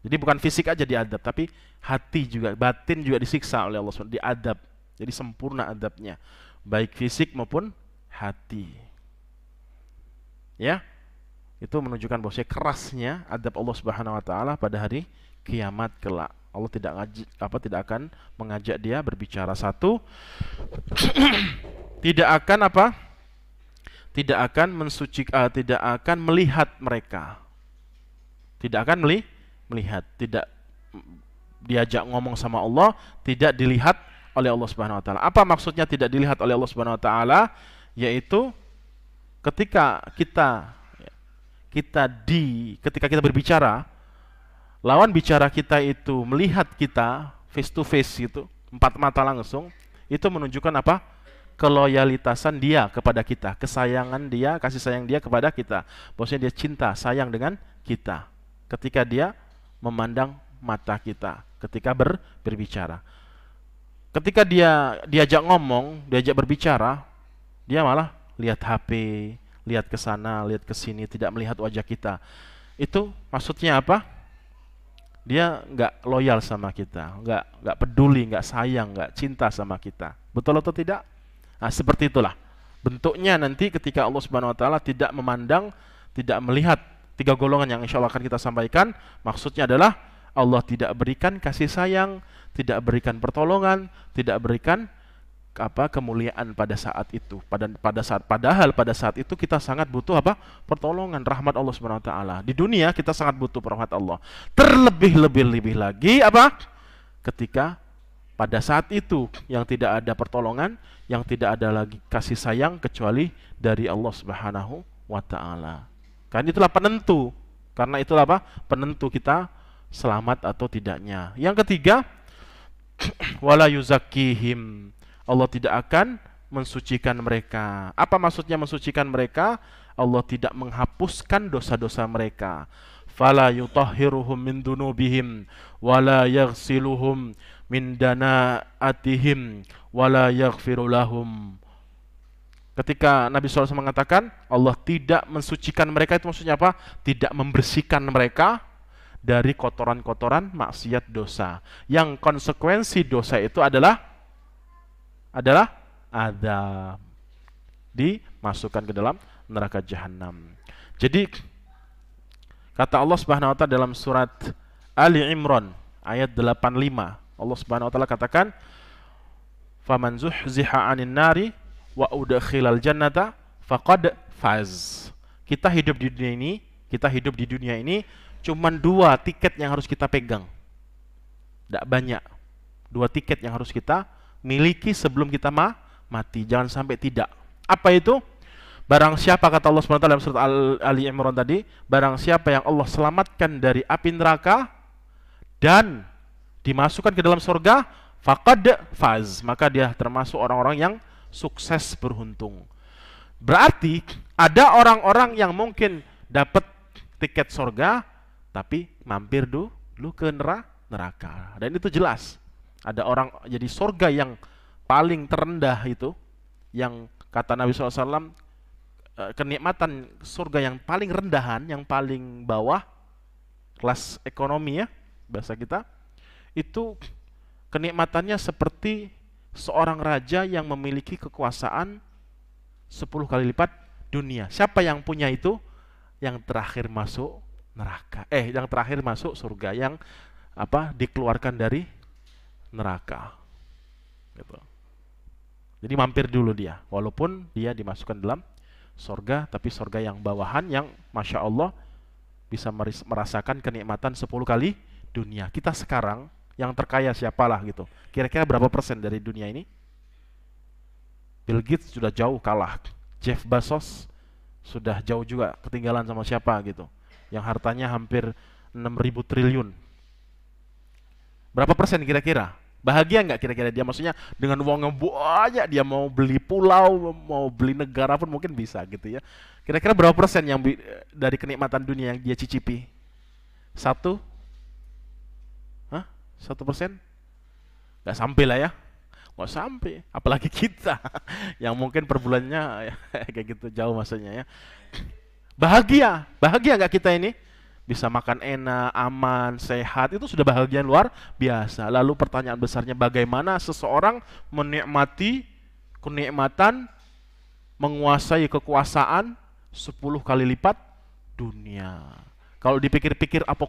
Speaker 2: Jadi bukan fisik aja diadab, tapi hati juga, batin juga disiksa oleh Allah SWT, diadab. Jadi sempurna adabnya, baik fisik maupun hati. Ya, itu menunjukkan bahwa kerasnya adab Allah Subhanahu wa taala pada hari kiamat kelak. Allah tidak akan mengajak dia berbicara. Satu, tidak akan apa? Tidak akan mensucikan, tidak akan melihat mereka. Tidak akan melihat, tidak diajak ngomong sama Allah, tidak dilihat oleh Allah Subhanahu wa taala. Apa maksudnya tidak dilihat oleh Allah Subhanahu wa taala? Yaitu ketika kita berbicara, lawan bicara kita itu melihat kita face to face gitu, empat mata langsung, itu menunjukkan apa? Keloyalitasan dia kepada kita, kesayangan dia, kasih sayang dia kepada kita. Bahwasanya dia cinta, sayang dengan kita. Ketika dia memandang mata kita, ketika berbicara. Ketika dia diajak ngomong, diajak berbicara, dia malah lihat HP, lihat ke sana, lihat ke sini, tidak melihat wajah kita. Itu maksudnya apa? Dia nggak loyal sama kita, nggak peduli, nggak sayang, nggak cinta sama kita. Betul atau tidak? Nah, seperti itulah bentuknya nanti ketika Allah Subhanahu wa taala tidak memandang, tidak melihat tiga golongan yang insya Allah akan kita sampaikan. Maksudnya adalah Allah tidak berikan kasih sayang, tidak berikan pertolongan, tidak berikan kemuliaan pada saat itu. Padahal pada saat itu kita sangat butuh apa? Pertolongan, rahmat Allah Subhanahu wa taala. Di dunia kita sangat butuh rahmat Allah. Terlebih lagi apa? Ketika pada saat itu yang tidak ada pertolongan, yang tidak ada lagi kasih sayang kecuali dari Allah Subhanahu wa taala. Kan itulah penentu. Karena itulah apa? Penentu kita selamat atau tidaknya. Yang ketiga, wala yuzakkihim. Allah tidak akan mensucikan mereka. Apa maksudnya mensucikan mereka? Allah tidak menghapuskan dosa-dosa mereka. Fala yutahhiruhum min dunubihim wala yaghsiluhum min danaatihim wala yaghfiru lahum. Ketika Nabi SAW mengatakan Allah tidak mensucikan mereka, itu maksudnya apa? Tidak membersihkan mereka dari kotoran-kotoran maksiat dosa. Yang konsekuensi dosa itu adalah azab, dimasukkan ke dalam neraka jahanam. Jadi kata Allah Subhanahu wa taala dalam surat Ali Imran ayat 85, Allah Subhanahu wa taala katakan, "Faman zuhziha 'anil nari wa udkhilal jannata faqad faz." Kita hidup di dunia ini cuman 2 tiket yang harus kita pegang. Tidak banyak. 2 tiket yang harus kita miliki sebelum kita mati. Jangan sampai tidak. Apa itu? Barang siapa, kata Allah SWT dalam surat Ali Imran tadi, barang siapa yang Allah selamatkan dari api neraka dan dimasukkan ke dalam surga, faqad faz, maka dia termasuk orang-orang yang sukses, beruntung. Berarti ada orang-orang yang mungkin dapat tiket surga tapi mampir dulu ke neraka. Dan itu jelas. Ada orang jadi surga yang paling terendah itu, yang kata Nabi SAW, kenikmatan surga yang paling rendahan, yang paling bawah, kelas ekonomi ya, bahasa kita, itu kenikmatannya seperti seorang raja yang memiliki kekuasaan 10 kali lipat dunia. Siapa yang punya itu? Yang terakhir masuk neraka. Yang terakhir masuk surga, yang dikeluarkan dari neraka. Gitu. Jadi mampir dulu dia, walaupun dia dimasukkan dalam surga, tapi surga yang bawahan yang Masya Allah bisa merasakan kenikmatan 10 kali dunia. Kita sekarang yang terkaya siapalah gitu. Kira-kira berapa persen dari dunia ini? Bill Gates sudah jauh kalah. Jeff Bezos sudah jauh juga ketinggalan sama siapa gitu. Yang hartanya hampir 6.000 triliun. Berapa persen kira-kira? Bahagia nggak kira-kira dia? Maksudnya dengan uang yang banyak dia mau beli pulau, mau beli negara pun mungkin bisa gitu ya. Kira-kira berapa persen yang dari kenikmatan dunia yang dia cicipi? 1%? 1%? Nggak sampai lah ya. Nggak sampai. Apalagi kita yang mungkin per bulannya kayak gitu jauh maksudnya ya. Bahagia nggak kita ini? Bisa makan enak, aman, sehat, itu sudah bahagia luar biasa. Lalu pertanyaan besarnya, bagaimana seseorang menikmati kenikmatan, menguasai kekuasaan 10 kali lipat dunia. Kalau dipikir-pikir apa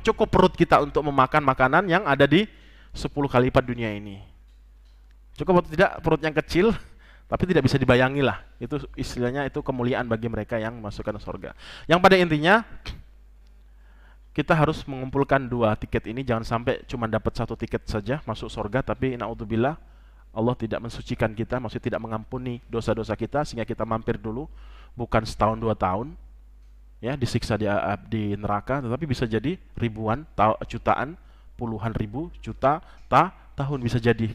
Speaker 2: cukup perut kita untuk memakan makanan yang ada di 10 kali lipat dunia ini? Cukup atau tidak perut yang kecil? Tapi tidak bisa dibayangi lah. Itu istilahnya itu kemuliaan bagi mereka yang masukkan surga. Yang pada intinya kita harus mengumpulkan 2 tiket ini. Jangan sampai cuma dapat 1 tiket saja masuk surga, tapi naudzubillah Allah tidak mensucikan kita, maksudnya tidak mengampuni dosa-dosa kita sehingga kita mampir dulu, bukan setahun 2 tahun ya disiksa di neraka, tetapi bisa jadi ribuan, jutaan, puluhan ribu, juta tahun bisa jadi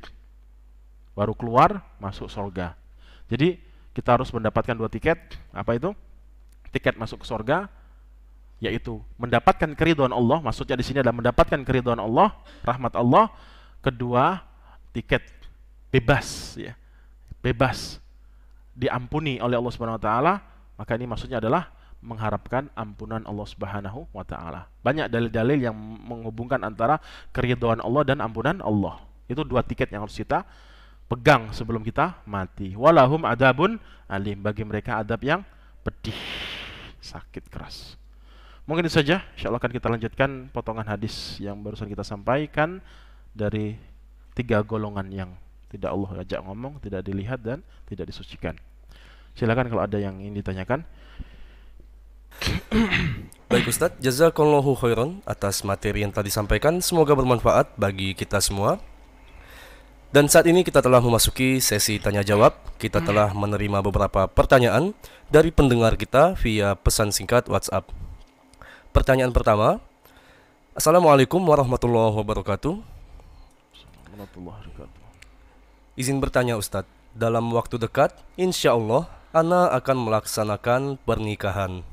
Speaker 2: baru keluar masuk surga. Jadi kita harus mendapatkan 2 tiket. Apa itu? Tiket masuk ke surga, yaitu mendapatkan keridhaan Allah. Maksudnya di sini adalah mendapatkan keridhaan Allah, rahmat Allah. Kedua, tiket bebas ya. Bebas diampuni oleh Allah Subhanahu wa taala. Maka ini maksudnya adalah mengharapkan ampunan Allah Subhanahu wa taala. Banyak dalil-dalil yang menghubungkan antara keridhaan Allah dan ampunan Allah. Itu 2 tiket yang harus kita pegang sebelum kita mati. Walahum adabun alim, bagi mereka adab yang pedih, sakit keras. Mungkin itu saja. Insyaallah akan kita lanjutkan potongan hadis yang barusan kita sampaikan dari 3 golongan yang tidak Allah ajak ngomong, tidak dilihat dan tidak disucikan. Silakan kalau ada yang ingin ditanyakan.
Speaker 3: Baik Ustadz, jazakallahu khairan atas materi yang tadi disampaikan. Semoga bermanfaat bagi kita semua. Dan saat ini kita telah memasuki sesi tanya jawab. Kita telah menerima beberapa pertanyaan dari pendengar kita via pesan singkat WhatsApp. Pertanyaan pertama, Assalamualaikum warahmatullahi wabarakatuh. Izin bertanya Ustadz, dalam waktu dekat, insya Allah, Ana akan melaksanakan pernikahan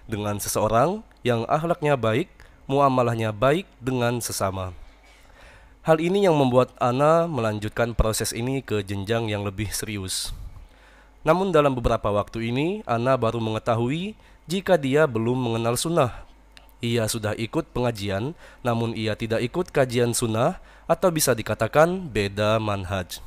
Speaker 3: dengan seseorang yang akhlaknya baik, muamalahnya baik dengan sesama. Hal ini yang membuat Ana melanjutkan proses ini ke jenjang yang lebih serius. Namun dalam beberapa waktu ini, Ana baru mengetahui jika dia belum mengenal sunnah. Ia sudah ikut pengajian, namun ia tidak ikut kajian sunnah, atau bisa dikatakan beda manhaj.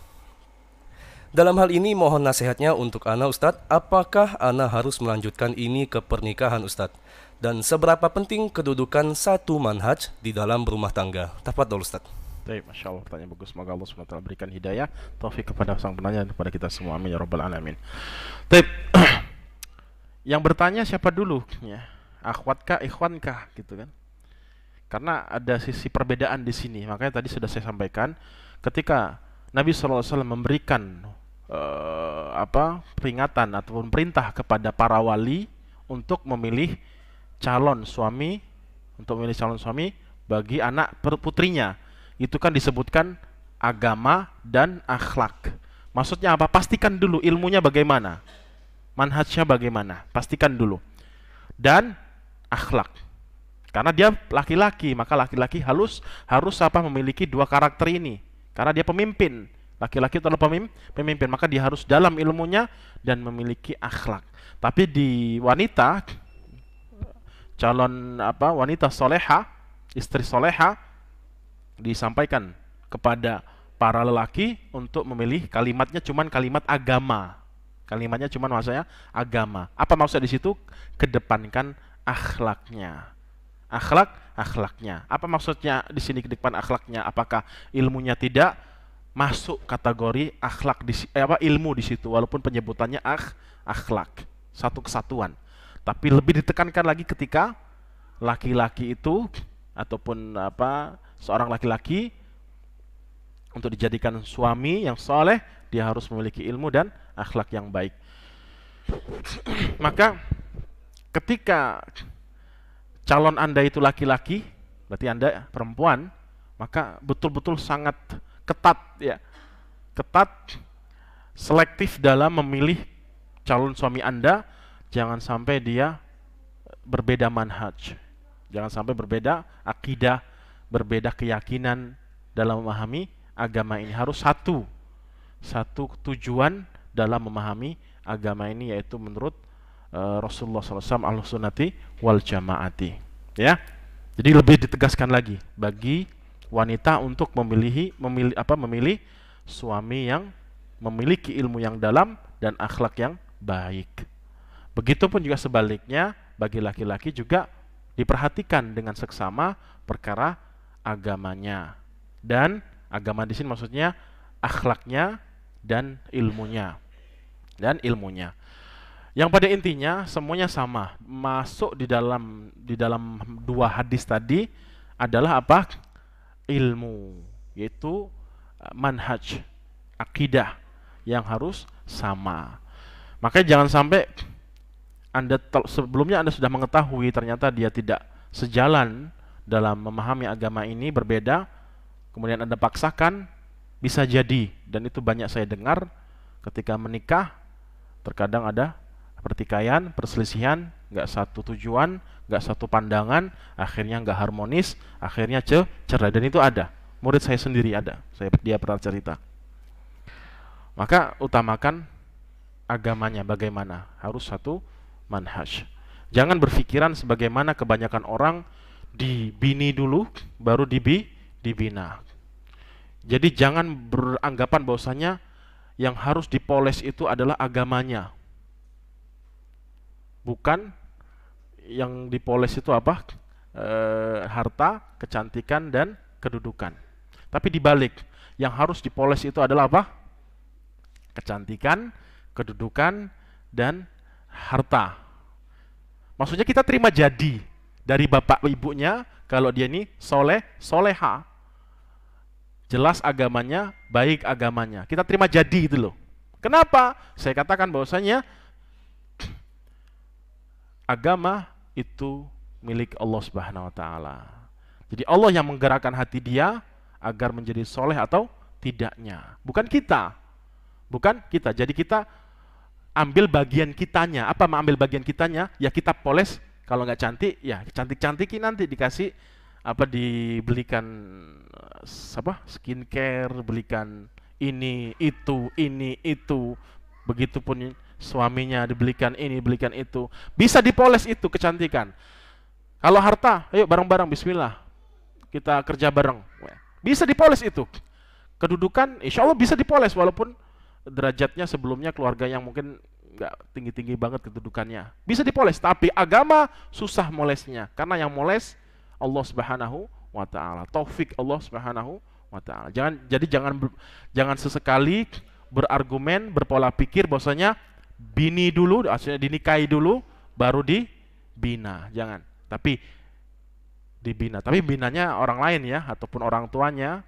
Speaker 3: Dalam hal ini mohon nasihatnya untuk Ana Ustadz, apakah Ana harus melanjutkan ini ke pernikahan Ustadz? Dan seberapa penting kedudukan satu manhaj di dalam rumah tangga? Tafadhol Ustadz.
Speaker 2: Baik, Masya Allah, pertanyaan bagus. Semoga Allah SWT berikan hidayah, taufik kepada sang penanya dan kepada kita semua. Amin ya rabbal alamin. Baik. Yang bertanya siapa dulu? Ya. Akhwatkah, ikhwankah, gitu kan? Karena ada sisi perbedaan di sini. Makanya tadi sudah saya sampaikan, ketika Nabi SAW memberikan peringatan ataupun perintah kepada para wali untuk memilih calon suami, bagi anak putrinya. Itu kan disebutkan agama dan akhlak. Maksudnya apa? Pastikan dulu ilmunya bagaimana, manhajnya bagaimana, pastikan dulu. Dan akhlak. Karena dia laki-laki, maka laki-laki harus memiliki 2 karakter ini. Karena dia pemimpin. Laki-laki itu adalah pemimpin, maka dia harus dalam ilmunya dan memiliki akhlak. Tapi di wanita, calon wanita soleha, istri soleha, disampaikan kepada para lelaki untuk memilih kalimatnya cuman kalimat agama. Kalimatnya cuma maksudnya agama. Apa maksud di situ? Kedepankan akhlaknya. Akhlaknya. Apa maksudnya di sini kedepan akhlaknya? Apakah ilmunya tidak masuk kategori akhlak ilmu di situ, walaupun penyebutannya akhlak, satu kesatuan. Tapi lebih ditekankan lagi ketika laki-laki itu ataupun seorang laki-laki untuk dijadikan suami yang soleh, dia harus memiliki ilmu dan akhlak yang baik. Maka ketika calon Anda itu laki-laki, berarti Anda perempuan, maka betul-betul sangat ketat ya. Ketat, selektif dalam memilih calon suami Anda. Jangan sampai dia berbeda manhaj. Jangan sampai berbeda akidah, berbeda keyakinan dalam memahami agama ini. Harus satu tujuan dalam memahami agama ini, yaitu menurut Rasulullah SAW al-sunnati wal jamaati. Ya, jadi lebih ditegaskan lagi bagi wanita untuk memilih suami yang memiliki ilmu yang dalam dan akhlak yang baik. Begitupun juga sebaliknya bagi laki-laki juga diperhatikan dengan seksama perkara agamanya. Dan agama di sini maksudnya akhlaknya dan ilmunya. Yang pada intinya semuanya sama, masuk di dalam dua hadis tadi adalah apa? Ilmu, yaitu manhaj, akidah yang harus sama. Makanya jangan sampai sebelumnya Anda sudah mengetahui ternyata dia tidak sejalan dalam memahami agama ini, berbeda, kemudian Anda paksakan, bisa jadi, dan itu banyak saya dengar ketika menikah, terkadang ada pertikaian, perselisihan, nggak satu tujuan, nggak satu pandangan, akhirnya nggak harmonis, akhirnya cerai. Dan itu ada, murid saya sendiri ada, dia pernah cerita. Maka utamakan agamanya bagaimana, harus satu manhaj. Jangan berpikiran sebagaimana kebanyakan orang, dibini dulu baru dibina. Jadi jangan beranggapan bahwasanya yang harus dipoles itu adalah agamanya. Bukan yang dipoles itu apa? Harta, kecantikan, dan kedudukan. Tapi dibalik, yang harus dipoles itu adalah apa? Kecantikan, kedudukan, dan harta. Maksudnya kita terima jadi dari bapak ibunya kalau dia ini soleha, jelas agamanya, baik agamanya. Kita terima jadi itu loh. Kenapa? Saya katakan bahwasanya agama itu milik Allah Subhanahu wa taala. Jadi Allah yang menggerakkan hati dia agar menjadi soleh atau tidaknya. Bukan kita. Jadi kita ambil bagian kitanya. Apa mengambil bagian kitanya? Ya kita poles. Kalau nggak cantik, ya cantik-cantikin nanti dikasih dibelikan skincare, belikan ini itu. Begitupun suaminya dibelikan ini, belikan itu. Bisa dipoles itu kecantikan. Kalau harta, ayo bareng-bareng bismillah. Kita kerja bareng. Bisa dipoles itu. Kedudukan insya Allah bisa dipoles walaupun derajatnya sebelumnya keluarga yang mungkin nggak tinggi-tinggi banget kedudukannya. Bisa dipoles, tapi agama susah molesnya. Karena yang moles Allah Subhanahu wa taala. Taufik Allah Subhanahu wa taala. Jangan sesekali berargumen, berpola pikir bahwasanya bini dulu, artinya dinikahi dulu baru dibina. Jangan. Tapi dibina. Tapi binanya orang lain ya, ataupun orang tuanya,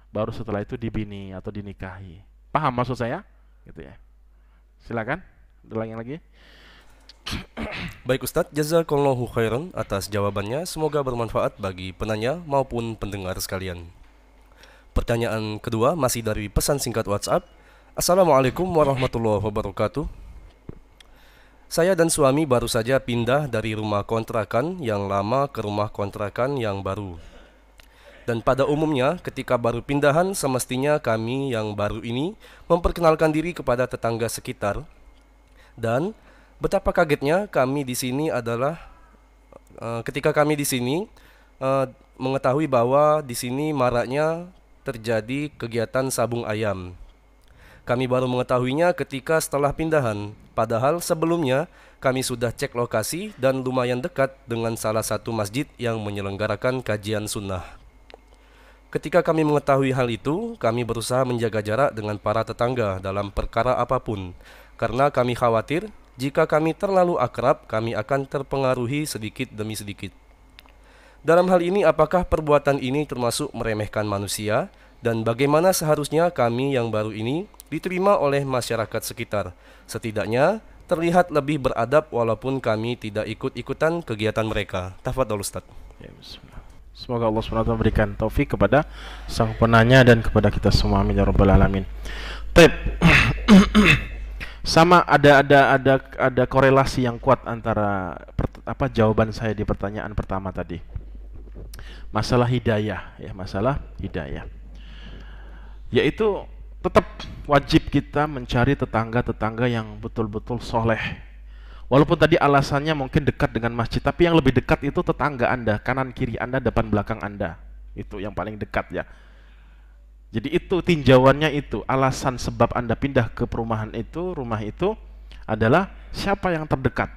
Speaker 2: baru setelah itu dibini atau dinikahi. Paham maksud saya? Gitu ya. Silakan. Ada yang lagi?
Speaker 3: Baik Ustadz, jazakallahu khairan atas jawabannya. Semoga bermanfaat bagi penanya maupun pendengar sekalian. Pertanyaan kedua masih dari pesan singkat WhatsApp. Assalamualaikum warahmatullahi wabarakatuh. Saya dan suami baru saja pindah dari rumah kontrakan yang lama ke rumah kontrakan yang baru. Dan pada umumnya ketika baru pindahan semestinya kami yang baru ini memperkenalkan diri kepada tetangga sekitar. Dan betapa kagetnya kami di sini adalah ketika kami di sini mengetahui bahwa di sini maraknya terjadi kegiatan sabung ayam. Kami baru mengetahuinya ketika setelah pindahan, padahal sebelumnya kami sudah cek lokasi dan lumayan dekat dengan salah satu masjid yang menyelenggarakan kajian sunnah. Ketika kami mengetahui hal itu, kami berusaha menjaga jarak dengan para tetangga dalam perkara apapun, karena kami khawatir jika kami terlalu akrab, kami akan terpengaruhi sedikit demi sedikit. Dalam hal ini, apakah perbuatan ini termasuk meremehkan manusia? Dan bagaimana seharusnya kami yang baru ini diterima oleh masyarakat sekitar? Setidaknya terlihat lebih beradab walaupun kami tidak ikut-ikutan kegiatan mereka. Tafadhol Ustaz.
Speaker 2: Ya, bismillah. Semoga Allah SWT memberikan taufik kepada sang penanya dan kepada kita semua, amin ya rabbal alamin. Tep. Sama ada korelasi yang kuat antara jawaban saya di pertanyaan pertama tadi. Masalah hidayah, ya, masalah hidayah. Yaitu tetap wajib kita mencari tetangga-tetangga yang betul-betul soleh. Walaupun tadi alasannya mungkin dekat dengan masjid, tapi yang lebih dekat itu tetangga Anda, kanan kiri Anda, depan belakang Anda. Itu yang paling dekat ya. Jadi itu tinjauannya, itu alasan sebab Anda pindah ke perumahan itu, rumah itu adalah siapa yang terdekat.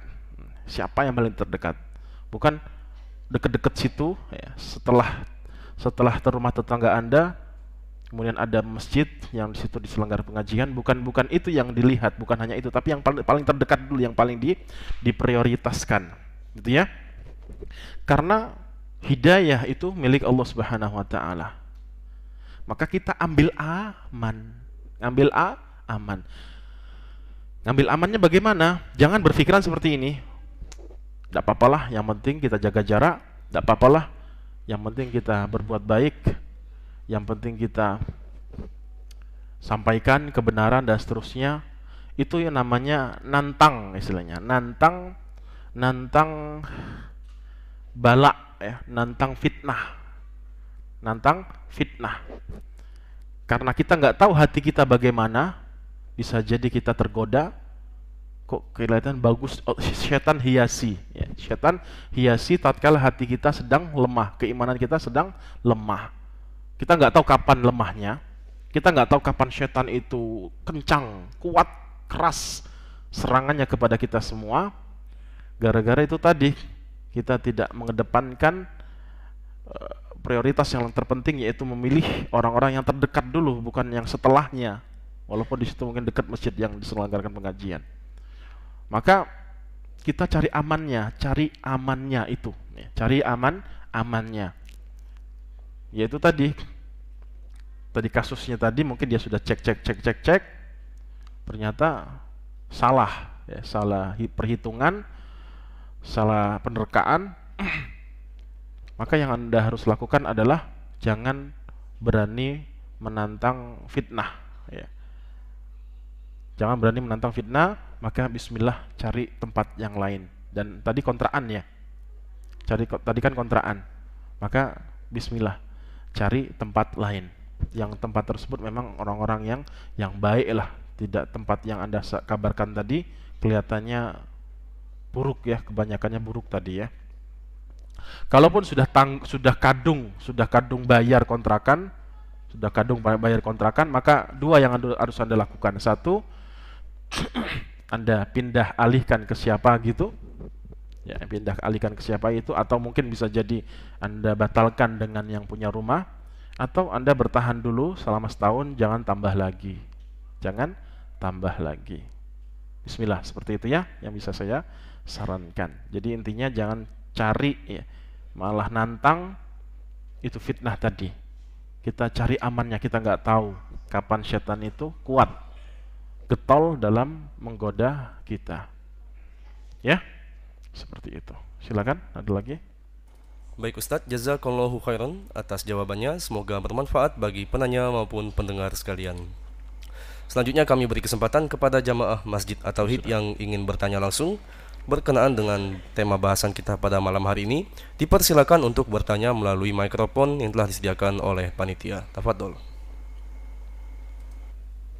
Speaker 2: Siapa yang paling terdekat. Bukan dekat-dekat situ ya, setelah rumah tetangga Anda kemudian ada masjid yang di situ diselenggarakan pengajian, bukan itu yang dilihat, bukan hanya itu, tapi yang paling terdekat dulu, yang paling diprioritaskan, gitu ya. Karena hidayah itu milik Allah Subhanahu wa taala. Maka kita ambil aman. Ngambil amannya bagaimana? Jangan berpikiran seperti ini. Tidak apa-apalah, yang penting kita jaga jarak, tidak apa-apalah, yang penting kita berbuat baik, yang penting kita sampaikan kebenaran dan seterusnya. Itu yang namanya nantang, istilahnya nantang bala ya, nantang fitnah. Karena kita nggak tahu hati kita bagaimana, bisa jadi kita tergoda. Kok kelihatan bagus, setan hiasi ya. Setan hiasi tatkala hati kita sedang lemah, keimanan kita sedang lemah. Kita nggak tahu kapan lemahnya, kita nggak tahu kapan setan itu kencang, kuat, keras serangannya kepada kita semua. Gara-gara itu tadi, kita tidak mengedepankan prioritas yang terpenting, yaitu memilih orang-orang yang terdekat dulu, bukan yang setelahnya. Walaupun di situ mungkin dekat masjid yang diselenggarakan pengajian. Maka kita cari amannya itu, ya. Cari amannya. Yaitu tadi kasusnya tadi, mungkin dia sudah cek, ternyata salah ya, salah perhitungan, salah penerkaan. Maka yang Anda harus lakukan adalah jangan berani menantang fitnah ya. Jangan berani menantang fitnah, maka bismillah, cari tempat yang lain. Dan tadi kontraan ya, tadi kan kontraan, maka bismillah, cari tempat lain. Yang tempat tersebut memang orang-orang yang baik lah, tidak tempat yang Anda kabarkan tadi kelihatannya buruk ya, kebanyakannya buruk tadi ya. Kalaupun sudah kadung bayar kontrakan, maka dua yang harus Anda lakukan. Satu, Anda pindah alihkan ke siapa gitu ya, atau mungkin bisa jadi Anda batalkan dengan yang punya rumah, atau Anda bertahan dulu selama setahun, jangan tambah lagi. Bismillah, seperti itu ya yang bisa saya sarankan. Jadi intinya jangan cari ya, malah nantang, itu fitnah tadi. Kita cari amannya, kita nggak tahu kapan setan itu kuat, getol dalam menggoda kita. Ya, seperti itu. Silakan, ada lagi?
Speaker 3: Baik Ustadz, jazakallahu khairan atas jawabannya. Semoga bermanfaat bagi penanya maupun pendengar sekalian. Selanjutnya kami beri kesempatan kepada jamaah Masjid At-Tauhid yang ingin bertanya langsung berkenaan dengan tema bahasan kita pada malam hari ini. Dipersilakan untuk bertanya melalui mikrofon yang telah disediakan oleh panitia. Tafadhol.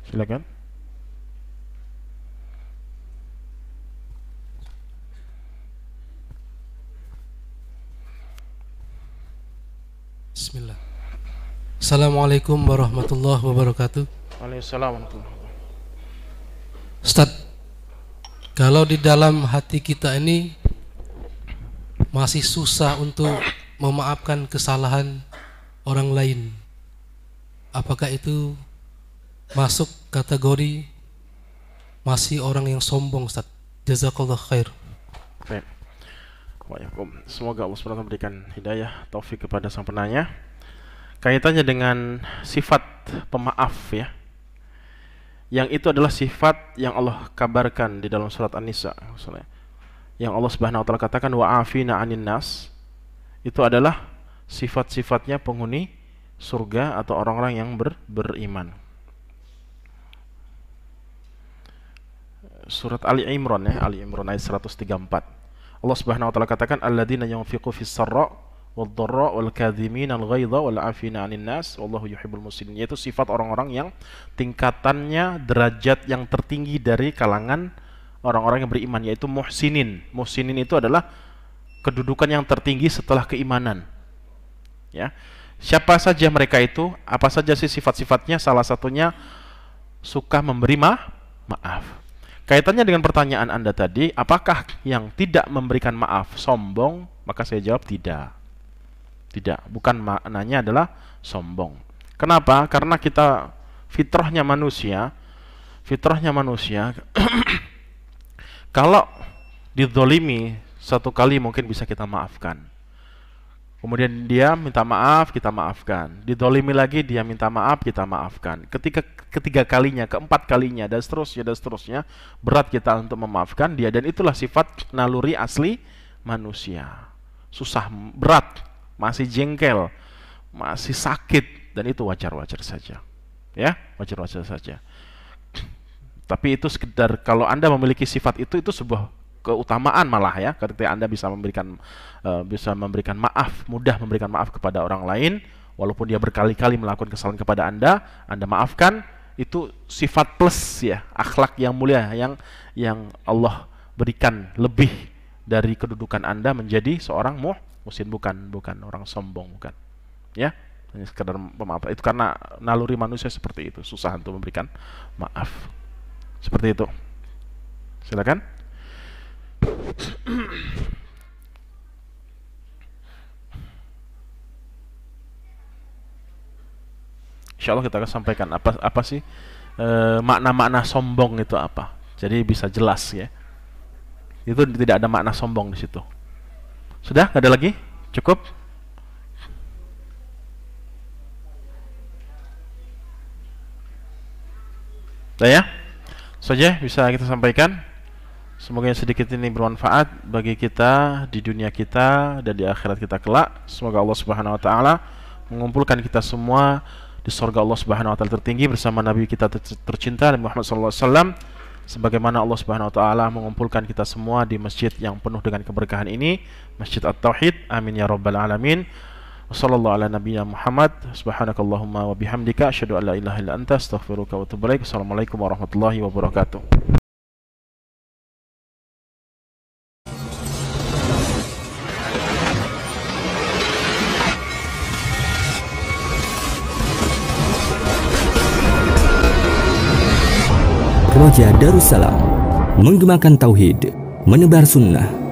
Speaker 2: Silakan.
Speaker 4: Bismillah. Assalamualaikum warahmatullahi wabarakatuh.
Speaker 2: Waalaikumsalam warahmatullahi wabarakatuh.
Speaker 4: Ustaz, kalau di dalam hati kita ini masih susah untuk memaafkan kesalahan orang lain, apakah itu masuk kategori masih orang yang sombong, Ustaz? Jazakallah khair.
Speaker 2: Baik. Semoga Allah SWT memberikan hidayah, taufik kepada sang penanya. Kaitannya dengan sifat pemaaf ya, yang itu adalah sifat yang Allah kabarkan di dalam surat An-Nisa, yang Allah Subhanahu wa taala katakan wa'afina 'anin nas, itu adalah sifat-sifatnya penghuni surga atau orang-orang yang beriman. Surat Ali Imran ya, Ali Imran ayat 134. Allah Subhanahu wa taala katakan alladzina yunfiqu fis sarra wad dharra wal kadhimina al ghaidha wal 'afina 'anil nas wallahu yuhibbul muhsinin, yaitu sifat orang-orang yang tingkatannya derajat yang tertinggi dari kalangan orang-orang yang beriman, yaitu muhsinin. Muhsinin itu adalah kedudukan yang tertinggi setelah keimanan. Ya. Siapa saja mereka itu, apa saja sih sifat-sifatnya? Salah satunya suka memberi maaf. Kaitannya dengan pertanyaan Anda tadi, apakah yang tidak memberikan maaf sombong? Maka saya jawab tidak. Tidak, bukan maknanya adalah sombong. Kenapa? Karena kita fitrahnya manusia kalau dizolimi satu kali mungkin bisa kita maafkan. Kemudian dia minta maaf, kita maafkan. Dizolimi lagi, dia minta maaf, kita maafkan. Ketika ketiga kalinya, keempat kalinya, dan seterusnya, berat kita untuk memaafkan dia. Dan itulah sifat naluri asli manusia. Susah, berat, masih jengkel, masih sakit, dan itu wajar-wajar saja. Ya, wajar-wajar saja. Tapi itu sekedar, kalau Anda memiliki sifat itu sebuah keutamaan malah ya, ketika Anda bisa memberikan maaf, mudah memberikan maaf kepada orang lain, walaupun dia berkali-kali melakukan kesalahan kepada Anda maafkan, itu sifat plus ya, akhlak yang mulia yang Allah berikan lebih dari kedudukan Anda menjadi seorang muhsin, bukan orang sombong, bukan. Ya, hanya sekedar pemaaf. Itu karena naluri manusia seperti itu, susah untuk memberikan maaf. Seperti itu. Silakan. Insya Allah kita akan sampaikan apa sih makna-makna sombong itu apa. Jadi bisa jelas ya. Itu tidak ada makna sombong di situ. Sudah? Nggak ada lagi? Cukup? Sudah ya? Saja bisa kita sampaikan. Semoga yang sedikit ini bermanfaat bagi kita di dunia kita dan di akhirat kita kelak. Semoga Allah Subhanahu wa taala mengumpulkan kita semua di surga Allah Subhanahu wa taala tertinggi bersama Nabi kita tercinta Nabi Muhammad sallallahu alaihi wasallam, sebagaimana Allah Subhanahu wa taala mengumpulkan kita semua di masjid yang penuh dengan keberkahan ini, Masjid At-Tauhid. Amin ya rabbal alamin. Wassallallahu ala nabiyyina Muhammad. Subhanakallahumma wa bihamdika asyhadu an la ilaha illa anta astaghfiruka wa atubu ilaik. Assalamualaikum warahmatullahi wabarakatuh.
Speaker 1: Roja Darussalam, menggemakan tauhid, menebar sunnah.